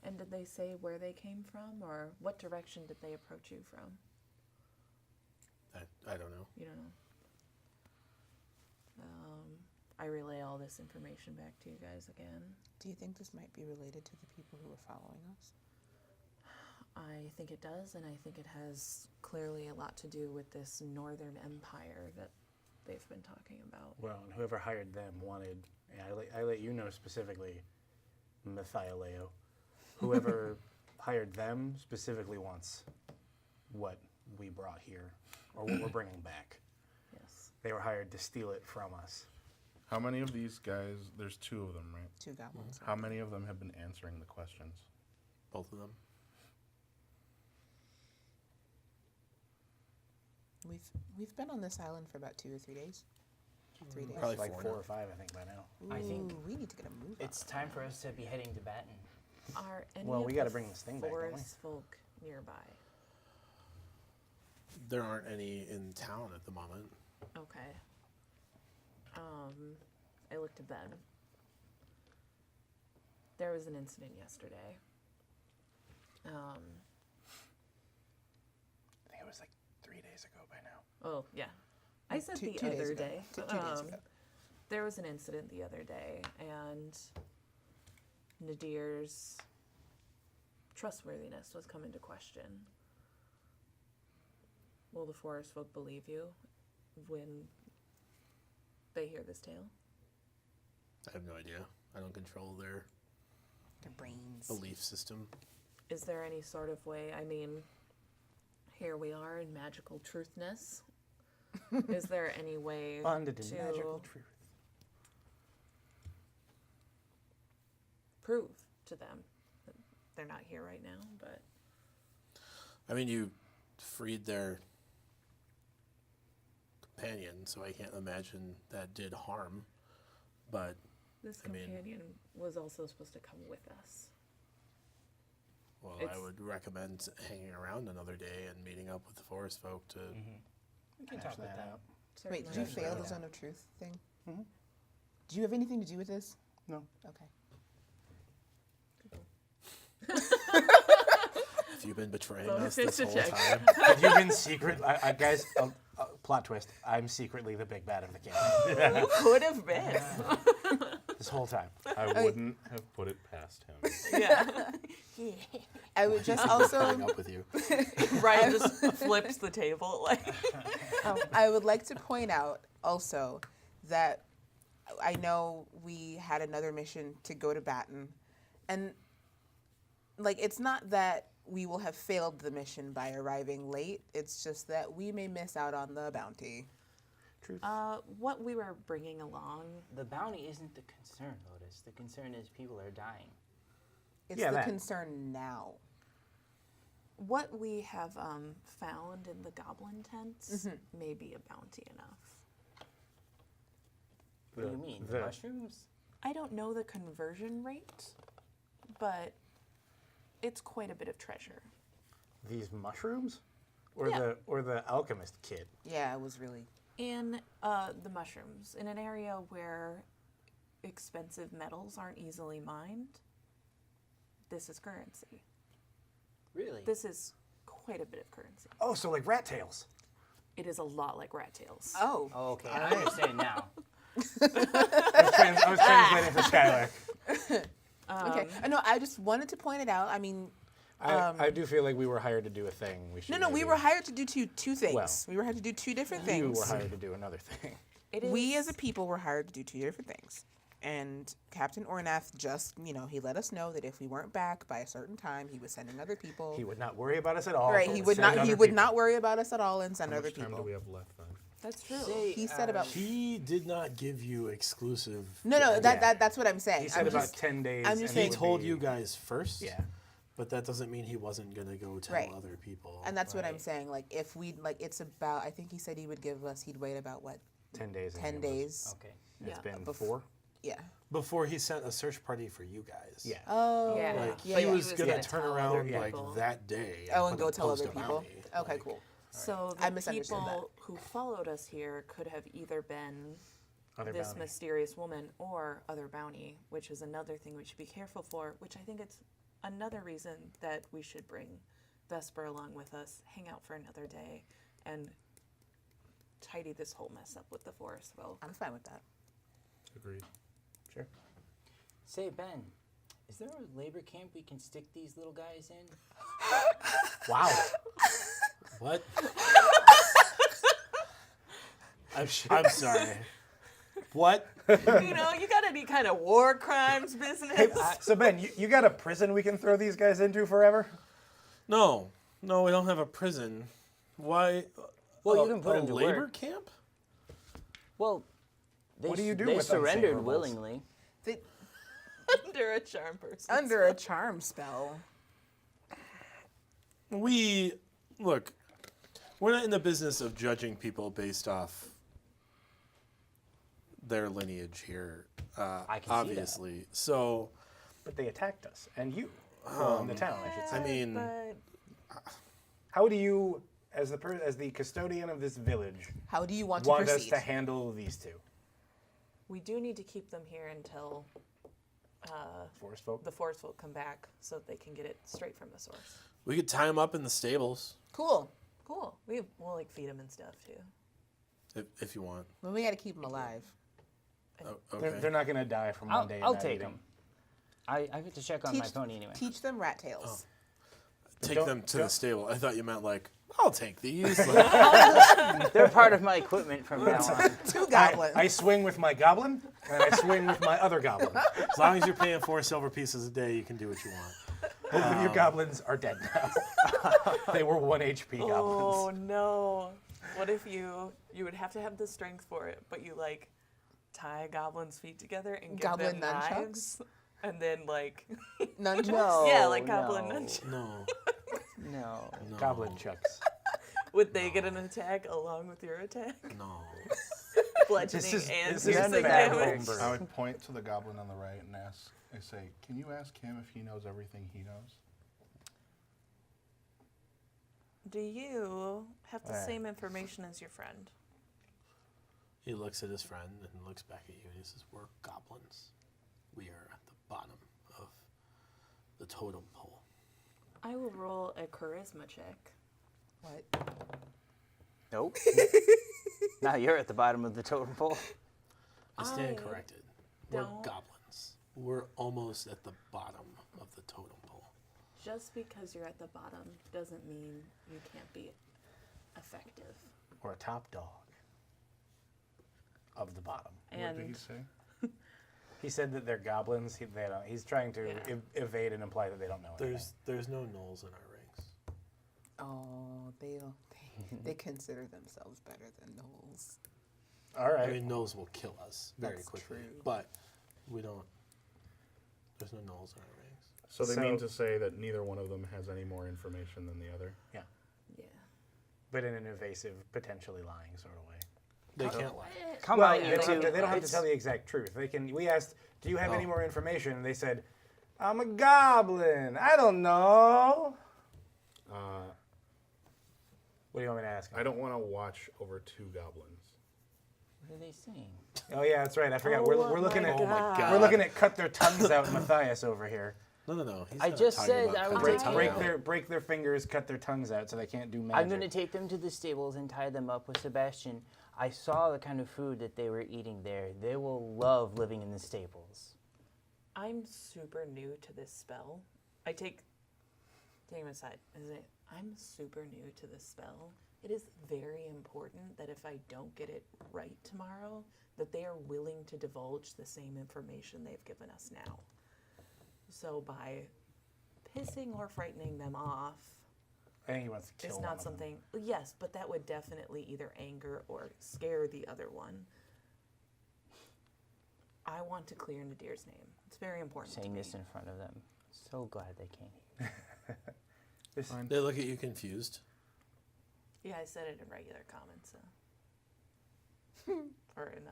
And did they say where they came from, or what direction did they approach you from? I don't know. You don't know? I relay all this information back to you guys again. Do you think this might be related to the people who were following us? I think it does, and I think it has clearly a lot to do with this northern empire that they've been talking about. Well, and whoever hired them wanted, and I let you know specifically, Mathialeo, whoever hired them specifically wants what we brought here, or what we're bringing back. Yes. They were hired to steal it from us. How many of these guys, there's 2 of them, right? 2 goblins. How many of them have been answering the questions? Both of them. We've been on this island for about 2 or 3 days. 3 days. Probably Like 4 4 now. or 5, I think, by now. I think Ooh, we need to get a move it's on. time for us to be heading to Batten. Are any Well, of we the gotta bring this thing back, don't we? forest folk nearby? There aren't any in town at the moment. Okay. I looked at Ben. There was an incident yesterday. I think it was like 3 days ago by now. Oh, yeah. I said Two the days other ago. day. 2 days ago. There was an incident the other day, and Nadir's trustworthiness was come into question. Will the forest folk believe you when they hear this tale? I have no idea. I don't control their Their brains. belief system. Is there any sort of way? I mean, here we are in magical truthness. Is there any way Bonded in to magical truth. prove to them that they're not here right now? But I mean, you freed their companion, so I can't imagine that did harm. But this I mean- companion was also supposed to come with us. well, I It's- would recommend hanging around another day and meeting up with the forest folk to. We can Hash talk with that them. out. Wait, did Certainly. you fail the zone of truth thing? Do you have anything to do with this? No. Okay. Have you been betraying Roll a us this whole fist check. time? Have you been secret? Guys, plot twist. I'm secretly the big bad of the camp Could have been. this whole time. I wouldn't have put it past him. Yeah. I would just Hang also, up with you. Ryan just flips the table. Like, I would like to point out also that I know we had another mission to go to Batten, and like it's not that we will have failed the mission by arriving late. It's just that we may miss out on the bounty. Truth. what we were bringing along. The bounty isn't the concern, Lotus. The concern is people are dying. It's Yeah, the that. concern now. What we have found in the goblin tents Mm-hmm. may be a bounty enough. What do you mean? The mushrooms? I don't know the conversion rate, but it's quite a bit of treasure. These mushrooms, or Yeah. the alchemist kit. Yeah, it was really. In the mushrooms, in an area where expensive metals aren't easily mined, this is currency. Really? This is quite a bit of currency. Oh, so like rat tails. It is a lot like rat tails. Oh. Oh, okay, I understand now. I was translating for Skylar. Okay. No, I just wanted to point it out. I mean, I do feel like we were hired to do a thing. We should. no, we maybe- were hired to do two things. Well, we were hired to do 2 different You things. were hired to do another thing. It is, We as a people were hired to do 2 different things. And Captain Ornath just, he let us know that if we weren't back by a certain time, he was sending other people. He would not worry about us at all. Right, he would not worry about us at all and send How other much time people. do we have left then? That's true. He said about He did not give you exclusive. No, that's what I'm saying. He said I'm about just- 10 days. I'm just and it He saying- would told be- you guys first. Yeah. But that doesn't mean he wasn't gonna go tell Right. other people. And that's what I'm saying. Like if we it's about. I think he said he'd wait about what 10 days. 10 days. Okay. It's Yeah. been 4. Yeah. Before he sent a search party for you guys. Yeah. Oh. Yeah. Like Yeah, he yeah. was gonna gonna turn tell around other like people. that day. Oh, and go tell post other a people. bounty. Okay, Like, cool. So I the misunderstood people who followed us here could have either been Other this bounty. mysterious woman or other bounty, which is another thing we should be careful for, which I think it's another reason that we should bring Vesper along with us, hang out for another day, and tidy this whole mess up with the forest folk. I'm fine with that. Agreed. Sure. Say, Ben, is there a labor camp we can stick these little guys in? Wow. What? I'm sorry. What? You know, you got any kind of war crimes business? So, Ben, you got a prison we can throw these guys into forever? No, we don't have a prison. Why? Well, you can put a 'em to labor work. camp? Well, they, What do you do they with surrendered unsavorables? willingly. They, Under a charm person. under a charm spell. Look, we're not in the business of judging people based off their lineage here. I can see that. obviously. So, But they attacked us. And you. Well, in the town, I should say. I mean, But How do you, as the custodian of this village, How do you want to want us proceed? to handle these two? we do need to keep them here until Forest folk? the forest folk come back so that they can get it straight from the source. we could tie them up in the stables Cool. Cool. We'll like feed them and stuff too. if you want. Well, we got to keep them alive. Oh, okay. They're not going to die from one day. I'll not take eating. them. I get to check on my pony anyway. Teach them rat tails. Take Don't- them to don't- the stable. I thought you meant like, I'll take these. Like, They're part of my equipment from now on. Two goblins. I swing with my goblin, and I swing with my other goblin. as long as you're paying 4 silver pieces a day, you can do what you want. Both of your goblins are dead now. They were 1 HP Oh goblins. no! What if you would have to have the strength for it, but you like tie a goblin's feet together and give Goblin them nunchucks? knives, and then like Nunchucks? No. yeah, like goblin no. nunchucks. No. No. Goblin chucks. Would they get an attack along with your attack? No. Bludgeoning is- and this is piercing bad damage. homebrew. I would point to the goblin on the right and ask, I say, can you ask him if he knows everything he knows? Do you have the Alright. same information as your friend? He looks at his friend and looks back at you and he says, we're goblins. We are at the bottom of the totem pole. I will roll a charisma check. What? Nope. Now you're at the bottom of the totem pole. I stand I corrected. We're don't- goblins. We're almost at the bottom of the totem pole. Just because you're at the bottom doesn't mean you can't be effective. Or a top dog of the bottom. What did he And say? He said that they're goblins. He's trying to Yeah. evade and imply that they don't know anything. There's no gnolls in our ranks. Oh, they consider themselves better than gnolls. All right. I mean, gnolls will kill us very That's quickly, true. but we don't. There's no gnolls in our ranks. So they So- mean to say that neither one of them has any more information than the other? Yeah. yeah. But in an evasive, potentially lying sort of way. They can't lie. Come Well, on, they you don't, two. have to, they don't have to It's- tell the exact truth. They can. We asked, "Do you have any Oh. more information?" And they said, "I'm a goblin. I don't know." What do you want me to ask? I don't want to watch over 2 goblins. What are they saying? Oh yeah, that's right. I forgot. We're looking my at. God. We're looking at cut their tongues out, Matthias over here. No. He's I not just talking said about I would cutting take tongue Break out. their fingers, cut their tongues out, so they can't do magic. I'm going to take them to the stables and tie them up with Sebastian. I saw the kind of food that they were eating there. They will love living in the stables. I'm super new to this spell. I take him aside. I'm super new to this spell, It is very important that if I don't get it right tomorrow, that they are willing to divulge the same information they've given us now. So by pissing or frightening them off I think he wants to kill is one not of them. something, yes, but that would definitely either anger or scare the other one. I want to clear Nadir's name. It's very important Saying to me. this in front of them. So glad they can't hear. They look at you confused. Yeah, I said it in regular comments. Or in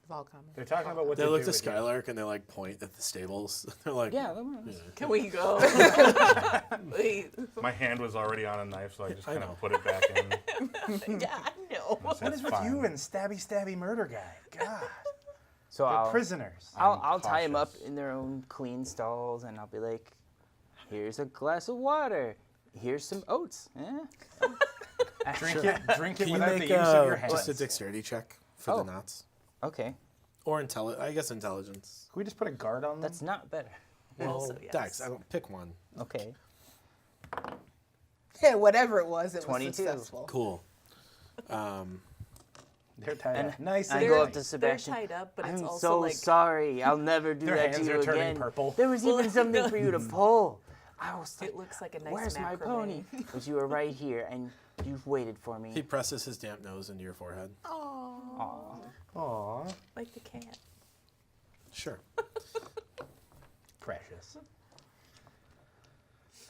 Vol comment. They're talking about what They to look do to with you. Skylark and they like point at the stables. They're like, Yeah, can we go? Wait. My hand was already on a knife, so I just I kind know. of put it back in. Yeah, I know. What is with Fine. you and stabby murder guy? God, So they're I'll prisoners. I'll tie them up cautious. in their own clean stalls, and I'll be like, "Here's a glass of water. Here's some oats." Eh? Drink can you without make the use of your just a hands. dexterity check for Oh. the knots? Okay, Or I guess intelligence. Can we just put a guard on them? that's not better. Also, yes. Dex, I don't pick one. Okay, Yeah, whatever it was 22. successful. Cool. They're tied and up. Nice. I and go tight. up to They're Sebastian. tied up, but I'm it's also so like sorry. I'll never do Their that to hands you are turning again. purple. There was even something for you to pull. I was like, it looks like a nice "Where's my macrame. pony?" But you were right here, and you've waited for me. He presses his damp nose into your forehead. Aww, Aw, like the cat. Sure. precious.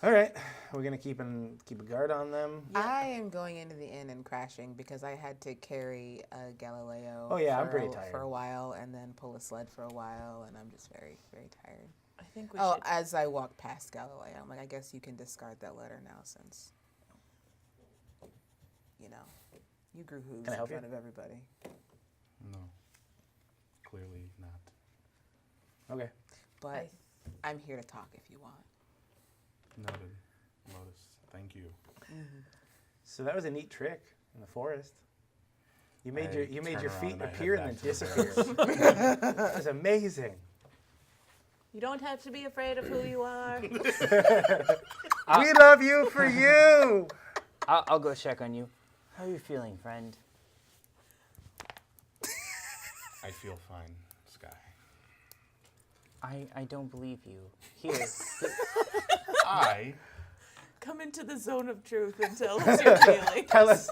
All right, we're gonna keep a guard on them. I am going into the inn and crashing because I had to carry a Galileo Oh, yeah, I'm for, pretty a- tired. for a while and then pull a sled for a while, and I'm just very, very tired. I think we Oh, should. as I walk past Galileo, I'm like, I guess you can discard that letter now since, you know, you grew hooves Can I in help you? front of everybody. No. Clearly not. Okay. But I'm here to talk if you want. Noted. Lotus. Thank you. So that was a neat trick in the forest. You made I your turn around feet and I head appear and then back to the disappear. That was amazing. You don't have to be afraid of who you are. We love you for you. I'll go check on you. How are you feeling, friend? I feel fine, Sky. I don't believe you. Here, I Come into the zone of truth and tell us your feelings.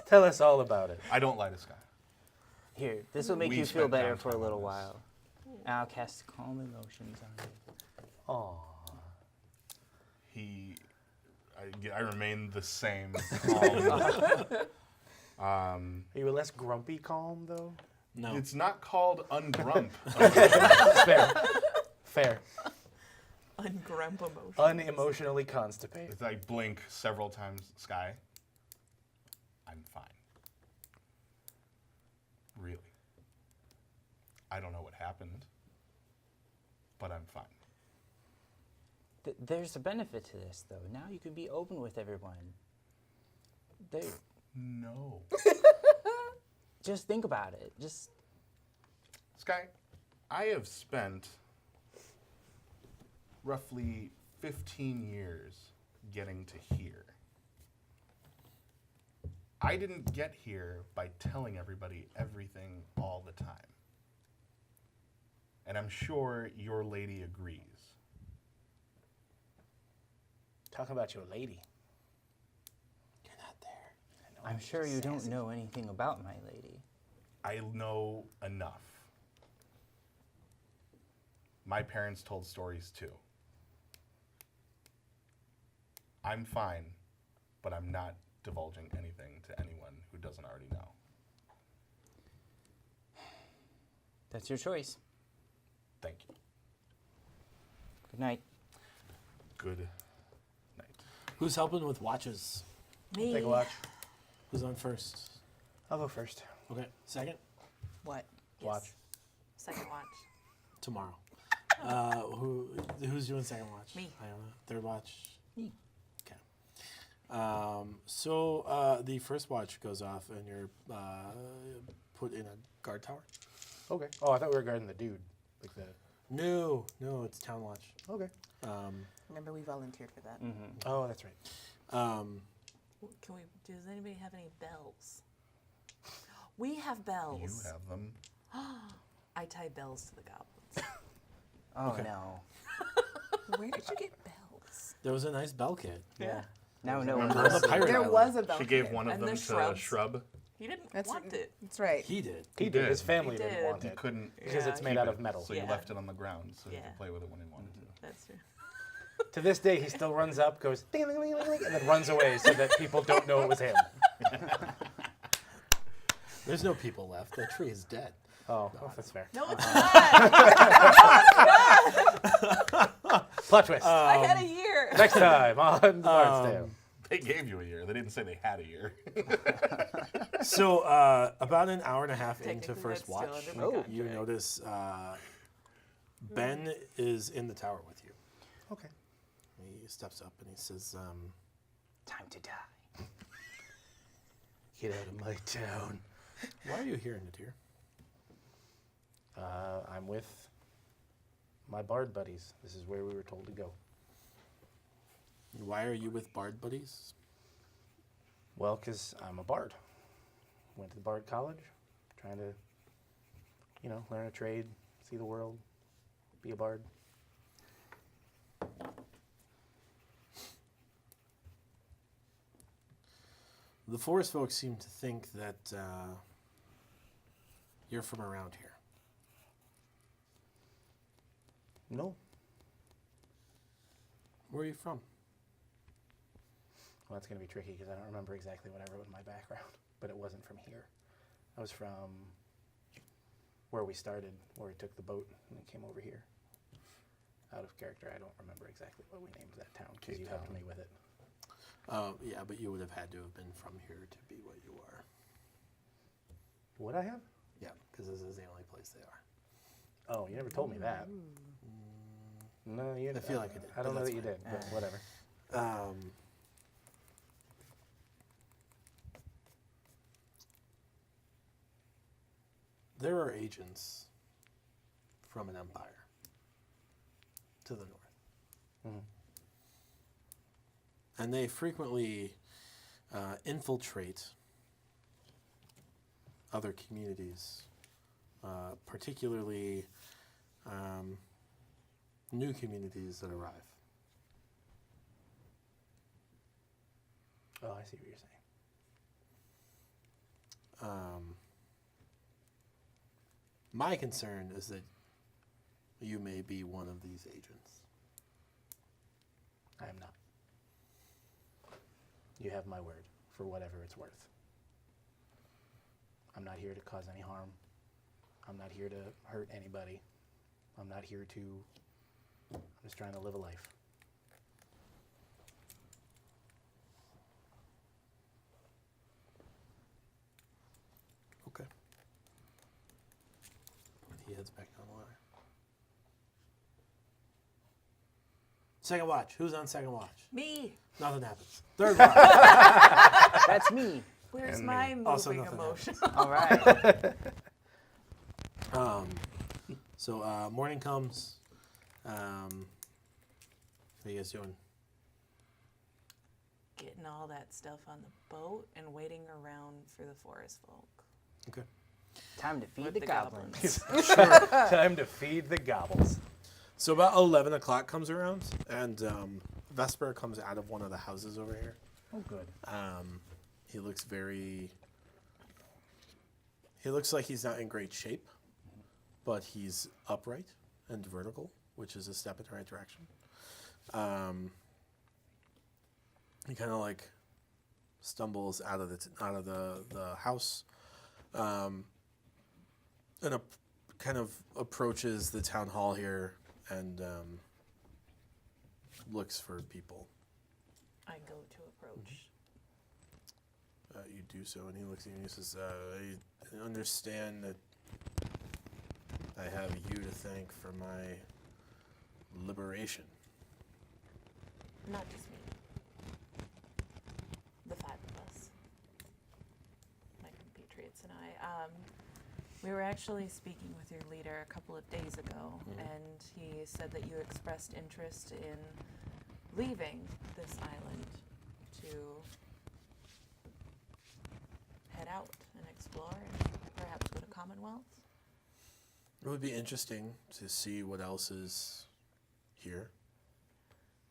Tell us all about it. don't lie to Sky. here. This will make We you feel spent better downtime for a on little this. while. And I'll cast calm emotions on you. Aw. I remain the same. Are you a less grumpy calm though? No. It's not called ungrump. Fair. Ungrump emotion. Unemotionally constipated. It's I blink several times, Sky. I'm fine. Really. I don't know what happened, but I'm fine. There's a benefit to this, though. Now you can be open with everyone. No. Just think about it. Just Sky, I have spent roughly 15 years getting to here. I didn't get here by telling everybody everything all the time. And I'm sure your lady agrees. Talk about your lady. You're not there. I'm sure you don't know anything about my lady. I know enough. My parents told stories too. I'm fine, but I'm not divulging anything to anyone who doesn't already know. That's your choice. Thank you. Good night. Good night. Who's helping with watches? Me. Take a watch. Who's on first? I'll go first. Okay. Second? What? Yes. Watch. Second watch. Tomorrow. Who's doing second watch? Me. Iona. Third watch? Me. Okay. The first watch goes off and you're put in a guard tower. Okay. Oh, I thought we were guarding the dude. Like the. No, it's town watch. Okay. Remember, we volunteered for that. Oh, that's right. Does anybody have any bells? We have bells. You have them. I tie bells to the goblins. Oh no. Where did you get bells? There was a nice bell kit. Yeah. Now no one On the knows. pirate There island. was a bell. She gave kit. one of And them the to shrubs. Shrub. He didn't That's want it. That's right. He did. He did. did. His family He didn't did. want He it couldn't because it's Yeah. made keep out it, of metal. so you Yeah. left it on the ground so he Yeah. could play with it when he wanted to. That's true. To this day, he still runs up, goes ding, ding, ding, ding, ding, and then runs away so that people don't know it was him. There's no people left. That tree is dead. Oh, that's fair. No, it's not. Plot twist. I had a year. Next time on the Bards Tale. They gave you a year. They didn't say they had a year. So about an hour and a half into Technically, first that's still watch, under my contract. you notice Ben is in the tower with you. Okay. He steps up and he says, Time to die. "Get out of my town." Why are you here, Nadir? I'm with my bard buddies. This is where we were told to go. Why are you with Bard Buddies? Well, because I'm a bard. Went to the Bard College, trying to, learn a trade, see the world, be a bard. The forest folks seem to think that you're from around here. No. Where are you from? Well, that's going to be tricky because I don't remember exactly what I wrote in my background, but it wasn't from here. I was from where we started, where we took the boat and then came over here. Out of character, I don't remember exactly what we named that town because you helped me with it. Yeah, but you would have had to have been from here to be what you are. Would I have? Yeah, because this is the only place they are. Oh, you never told me that. No, you. I feel like I did, I don't but know that's that you did, but whatever. There are agents from an empire to the north. And they frequently infiltrate other communities, particularly new communities that arrive. Oh, I see what you're saying. My concern is that you may be one of these agents. I am not. You have my word for whatever it's worth. I'm not here to cause any harm. I'm not here to hurt anybody. I'm not here to... I'm just trying to live a life. Okay. He heads back down the ladder. Second watch. Who's on second watch? Me. Nothing happens. Third watch. That's me. Where's And my me. Also moving nothing emotion? All right. So morning comes. What are you guys doing? Getting all that stuff on the boat and waiting around for the forest folk. Okay. Time to feed With the the goblins. Time to feed the gobbles. So about 11 o'clock comes around, and Vesper comes out of one of the houses over here. Oh, good. He looks He looks like he's not in great shape, but he's upright and vertical, which is a step in the right direction. He kind of like stumbles out of the house, and kind of approaches the town hall here and looks for people. I go to approach. You do so, and he looks at you and he says, I understand that I have you to thank for my liberation. Not just me. The five of us. My compatriots and I. We were actually speaking with your leader a couple of days ago, and he said that you expressed interest in leaving this island to head out and explore and perhaps go to Commonwealth. It would be interesting to see what else is here.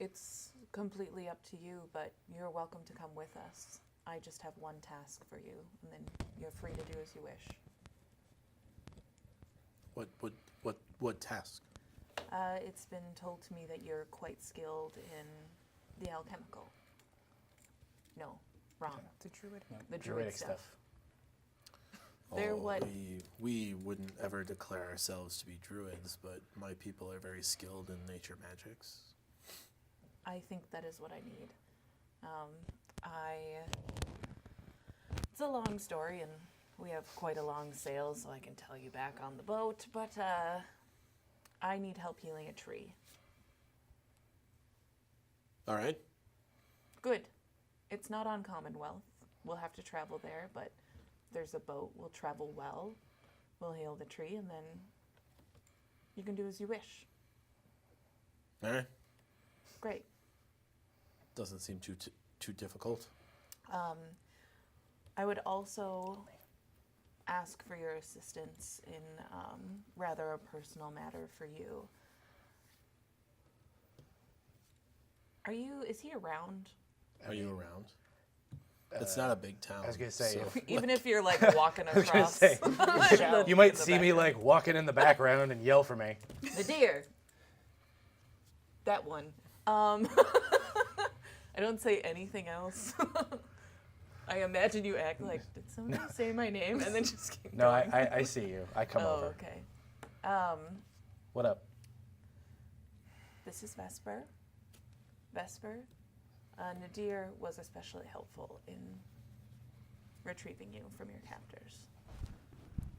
It's completely up to you, but you're welcome to come with us. I just have one task for you, and then you're free to do as you wish. What task? It's been told to me that you're quite skilled in the alchemical. No, wrong. The druid. The druid stuff. Oh, They're what? We wouldn't ever declare ourselves to be druids, but my people are very skilled in nature magics. I think that is what I need. It's a long story, and we have quite a long sail, so I can tell you back on the boat, but I need help healing a tree. All right. Good. It's not on Commonwealth. We'll have to travel there, but there's a boat. We'll travel well. We'll heal the tree, and then you can do as you wish. All right. Great. Doesn't seem too difficult. I would also ask for your assistance in rather a personal matter for you. Is he around? Are you around? It's not a big town. I was gonna say, so- Even if you're like walking gonna across. say, the- you might the see me background. like walking in the background and yell for me. The deer. That one. I don't say anything else. I imagine you act like, did somebody say my name? And then just keep No, going. I see you. I come Oh, over. okay. What up? This is Vesper. Vesper. Nadir was especially helpful in retrieving you from your captors.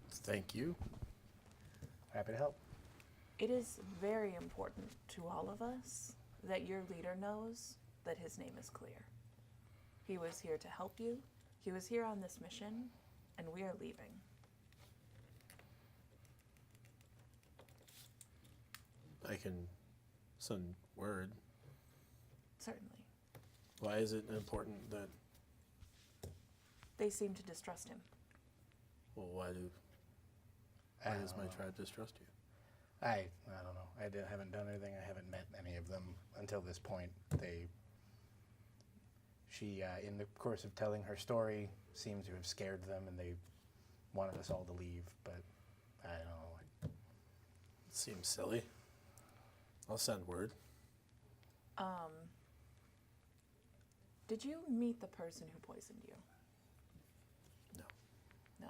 Thank you. Happy to help. It is very important to all of us that your leader knows that his name is clear. He was here to help you. He was here on this mission, and we are leaving. I can send word. Certainly. Why is it important that? They seem to distrust him. Well, why does my tribe distrust you? I don't know. I haven't done anything. I haven't met any of them until this point. She, in the course of telling her story, seemed to have scared them, and they wanted us all to leave. But I don't know. It seems silly. I'll send word. Did you meet the person who poisoned you? No. No.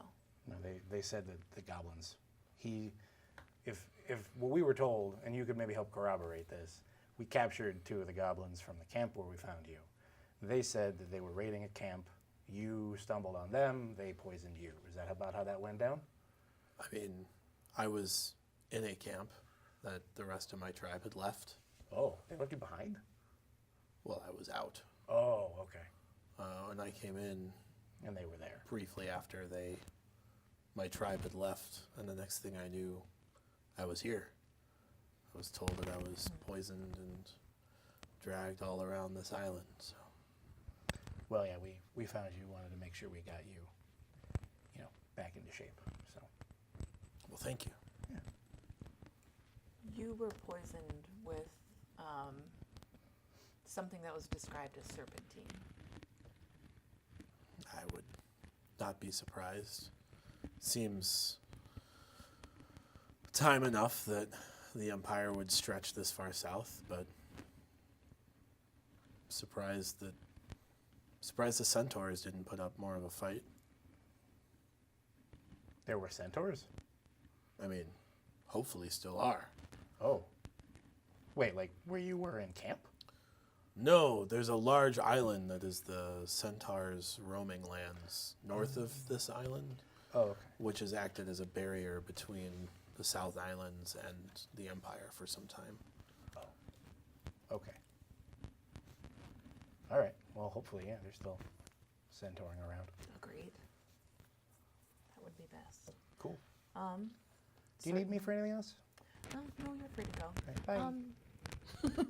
No, they said that the goblins. If what we were told, and you could maybe help corroborate this, we captured 2 of the goblins from the camp where we found you. They said that they were raiding a camp. You stumbled on them. They poisoned you. Is that about how that went down? I mean, I was in a camp that the rest of my tribe had left. Oh, they left you behind? Well, I was out. Oh, okay. And I came in And they were there. briefly after my tribe had left, and the next thing I knew, I was here. I was told that I was poisoned and dragged all around this island. So Well, yeah, we found you. Wanted to make sure we got you, back into shape. So, well, thank you. You were poisoned with something that was described as serpentine. I would not be surprised. Seems time enough that the Empire would stretch this far south, but surprised the centaurs didn't put up more of a fight. there were centaurs? I mean, hopefully still are. Oh. Wait, like where you were in camp? No, there's a large island that is the centaurs' roaming lands north of this island, Oh, okay. which has acted as a barrier between the South Islands and the Empire for some time. Okay. All right. Well, hopefully, yeah, they're still centauring around. Agreed. That would be best. Cool. Do Do you need me for anything else? No, you're free to go. Okay, bye.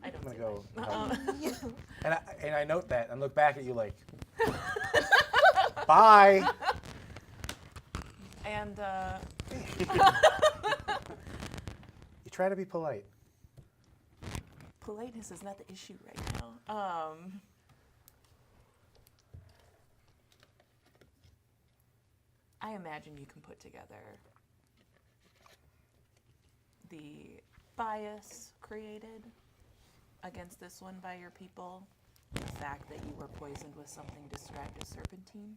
I don't I'm gonna say go. bye. And I note that and look back at you like, bye. And You try to be polite. politeness is not the issue right now. I imagine you can put together the bias created against this one by your people, the fact that you were poisoned with something described as serpentine.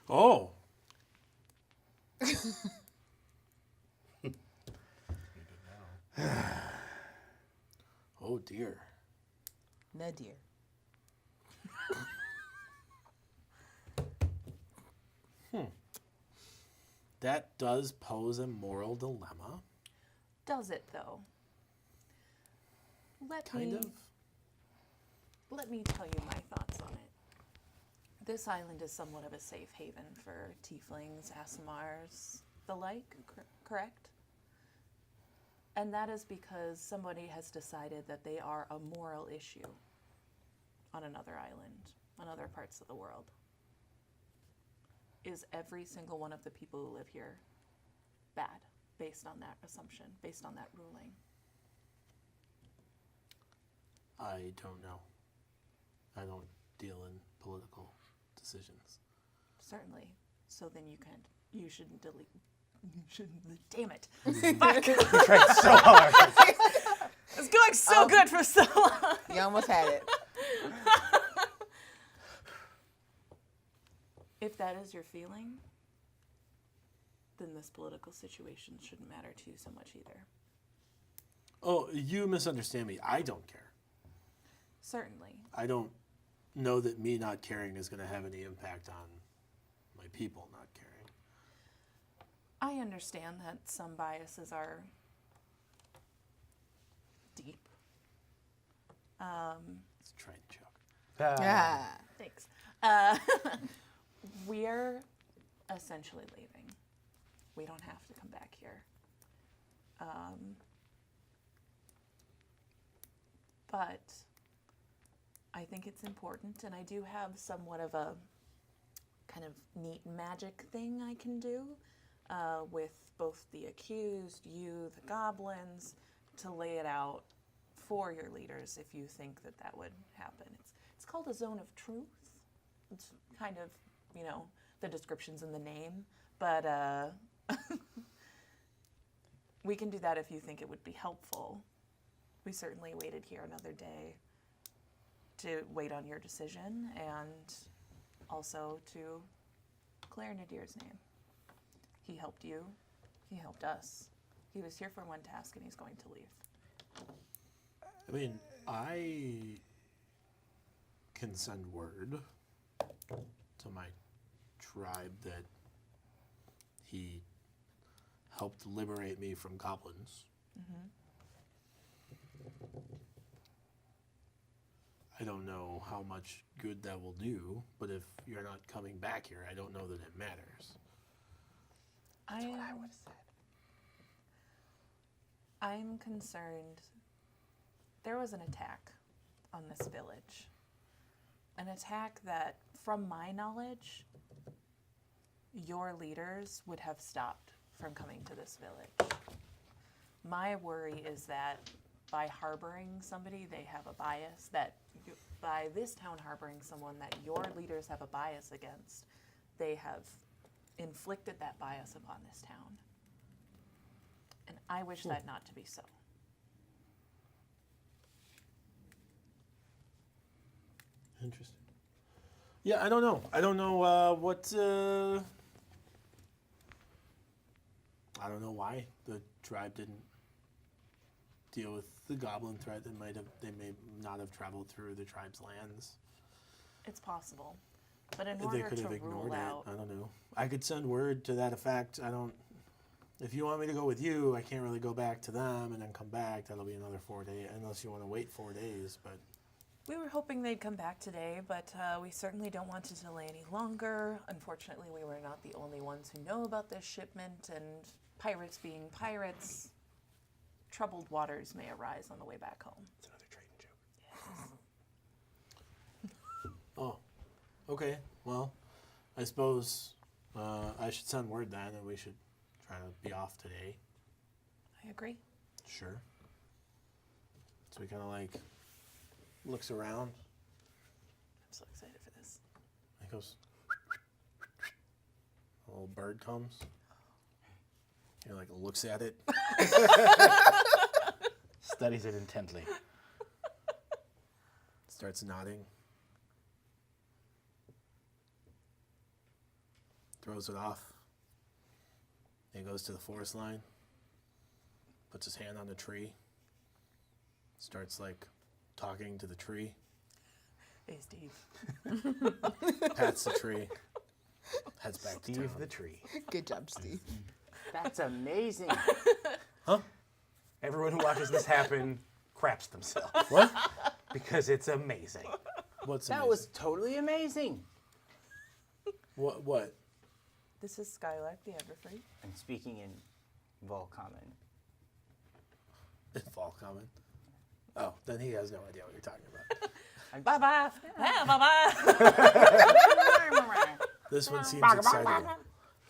Oh. Oh dear. Nadir. That does pose a moral dilemma. Does it though? Kind of. Let me tell you my thoughts on it. This island is somewhat of a safe haven for tieflings, Asimars, the like, correct? And that is because somebody has decided that they are a moral issue on another island, on other parts of the world. Is every single one of the people who live here bad, based on that assumption, based on that ruling? I don't know. I don't deal in political decisions. Certainly. So then you shouldn't delete. You shouldn't. Damn it. Fuck. You tried so hard. It's going so good for so long. You almost had it. If that is your feeling, then this political situation shouldn't matter to you so much either. Oh, you misunderstand me. I don't care. Certainly. I don't know that me not caring is going to have any impact on my people not caring. I understand that some biases are deep. Let's try and choke. Yeah. Thanks. We're essentially leaving. We don't have to come back here. But I think it's important, and I do have somewhat of a kind of neat magic thing I can do with both the accused, you, the goblins, to lay it out for your leaders if you think that that would happen. It's called a zone of truth. It's kind of, you know, the description's in the name, but we can do that if you think it would be helpful. We certainly waited here another day to wait on your decision and also to clear Nadir's name. He helped you. He helped us. He was here for one task and he's going to leave. I mean, I can send word to my tribe that he helped liberate me from goblins. Mm-hmm. I don't know how much good that will do, but if you're not coming back here, I don't know that it matters. That's what I would have said. I'm concerned. There was an attack on this village. An attack that, from my knowledge, your leaders would have stopped from coming to this village. My worry is that by harboring somebody, they have a bias, that by this town harboring someone that your leaders have a bias against, they have inflicted that bias upon this town. And I wish that not to be so. Interesting. Yeah, I don't know. I don't know what. I don't know why the tribe didn't deal with the goblin threat. They may not have traveled through the tribe's lands. It's possible. But in They order could to have ignored rule it. out, I don't know. I could send word to that effect. I don't. If you want me to go with you, I can't really go back to them and then come back. That'll be another 4 days, unless you want to wait 4 days. But we were hoping they'd come back today, but we certainly don't want to delay any longer. Unfortunately, we were not the only ones who know about this shipment, and pirates being pirates, troubled waters may arise on the way back home. It's another trading joke. oh, okay. Well, I suppose I should send word then that we should try to be off today. I agree. Sure. So he kind of like looks around. I'm so excited for this. He goes. A little bird comes. He like looks at it. Studies it intently. Starts nodding. Throws it off. He goes to the forest line. Puts his hand on the tree. Starts like talking to the tree. Hey, Steve. Pats the tree. Heads back to Steve town. the tree. Good job, Steve. That's amazing. Everyone who watches this happen craps themselves. What? Because it's amazing. What's That amazing? was totally amazing. What? This is Skylark the Everfree. I'm speaking in Volcommon. Fall common. Oh, then he has no idea what you're talking about. Bye-bye. Yeah, bye-bye. This one seems exciting.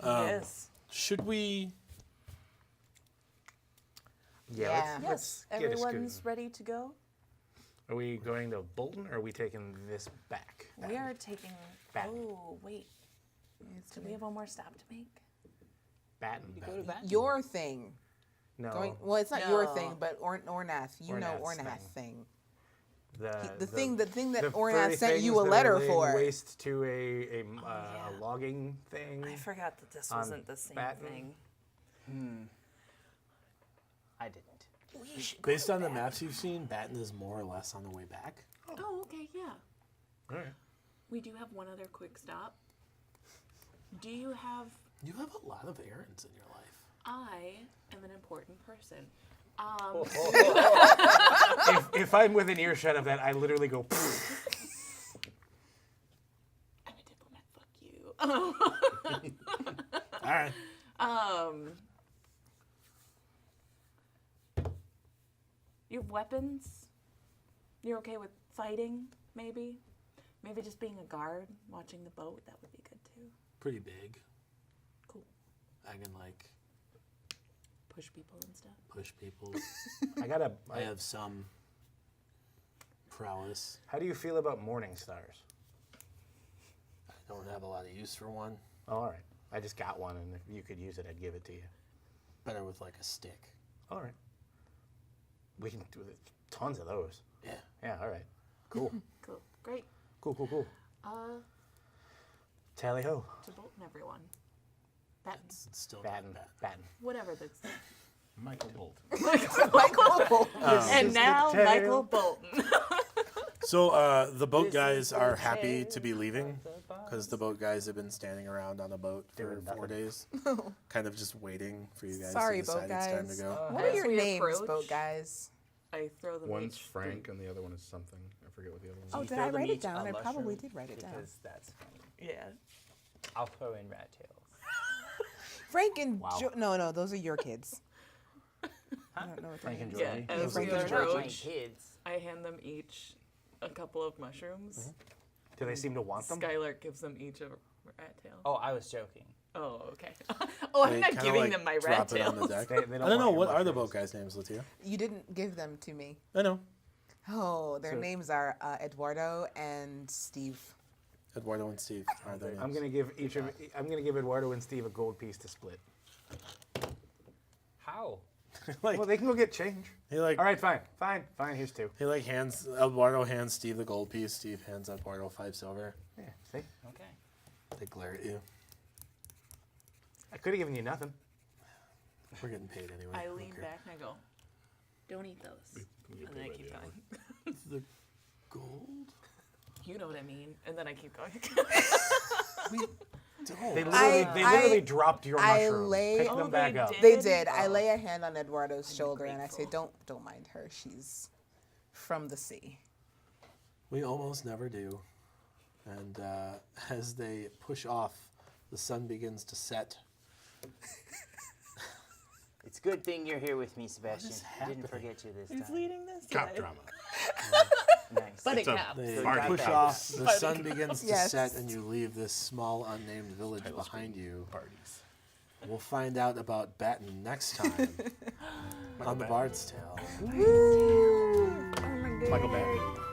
Yes. Should we? Yeah. Let's Yes. get a Everyone's scooting. ready to go. Are we going to Bolton or are we taking this back? We are taking. Batten. Oh, wait. Do we have one more stop to make? Batten. Go to Batten. Your thing. No. Well, it's not your No. thing, but Ornath. You know Ornath's Ornath's thing. The thing that the Ornath furry sent you things a that are letter laying for. waste to a yeah. logging thing. I forgot that this On wasn't the same Batten. thing. I didn't. We should Based on the maps you've seen, Batten is more or less on the way back. Oh, okay, yeah. All right. We do have one other quick stop. Do you have... You have a lot of errands in your life. I am an important person. If I'm within earshot of that, I literally go. I'm a diplomat, fuck you. All right. You have weapons? You're okay with fighting, maybe? Maybe just being a guard, watching the boat, that would be good too. Pretty big. Cool. I can like Push people and stuff. push people. I I have some prowess. How do you feel about morning stars? I don't have a lot of use for one. Oh, all right. I just got one, and if you could use it, I'd give it to you. Better with like a stick. All right. We can do tons of those. Yeah. Yeah. All right. Cool. Cool. Great. Cool. Tally ho. To Bolton, everyone. Batten. It's still Batten. Batten. Whatever that's. Michael Bolt. And now, tale. Michael Bolton. So the boat This guys is the are happy tale to be leaving of the because the boat guys have been standing around on the boat for Doing 4 nothing. days, kind of just waiting for you guys Sorry, to decide boat it's time to guys. go. What are As your we names, approach- boat guys? I throw them One's each. Frank and the other one is something. I forget what the other one is. Oh, You did throw I them write it each down? a I probably mushroom did write it down. Because that's funny. Yeah. I'll throw in rat tails. Frank and Wow. no, those are your kids. I don't know what Frank and their Georgie. names Yeah, are. as Frank we and Those are Georgie. my approach, kids. I hand them each a couple of mushrooms. Do they seem to want them? Skylark gives them each a rat tail. Oh, I was joking. Oh, okay. Oh, I'm They not kinda, giving like, them my drop rat it on the tails. deck. They I don't don't know. want What your are the mushrooms. boat guys' names, LaTia? You didn't give them to me. I know. Oh, their So- names are Eduardo and Steve. Eduardo and Steve are their names. I'm gonna give Eduardo and Steve a gold piece to split. How? like, Well, they can go get change. he like All right, fine. Here's 2. he like hands Eduardo hands Steve the gold piece. Steve hands Eduardo 5 silver. Yeah. See, Okay. They glare at you. I could have given you nothing. We're getting paid anyway. I don't lean care. back and I go, don't eat those. We And then I keep going. The gold? You know what I mean. And then I keep going. We don't. They I- literally dropped your I mushrooms. lay- Picked Oh, them back they up. did? They did. I Oh. lay a hand on Eduardo's shoulder and I say, grateful. don't mind her. She's from the sea. We almost never do. And as they push off, the sun begins to set. It's a good thing you're here with me, Sebastian. I happening? didn't forget you this time. leading this. Cop drama. Nice. But it It's a caps. They Party push caps. off, the sun begins to Yes. set, and you leave this small, unnamed village behind you. Parties. We'll find out about Batten next time on the Batten. Bard's Tale. Michael Bay.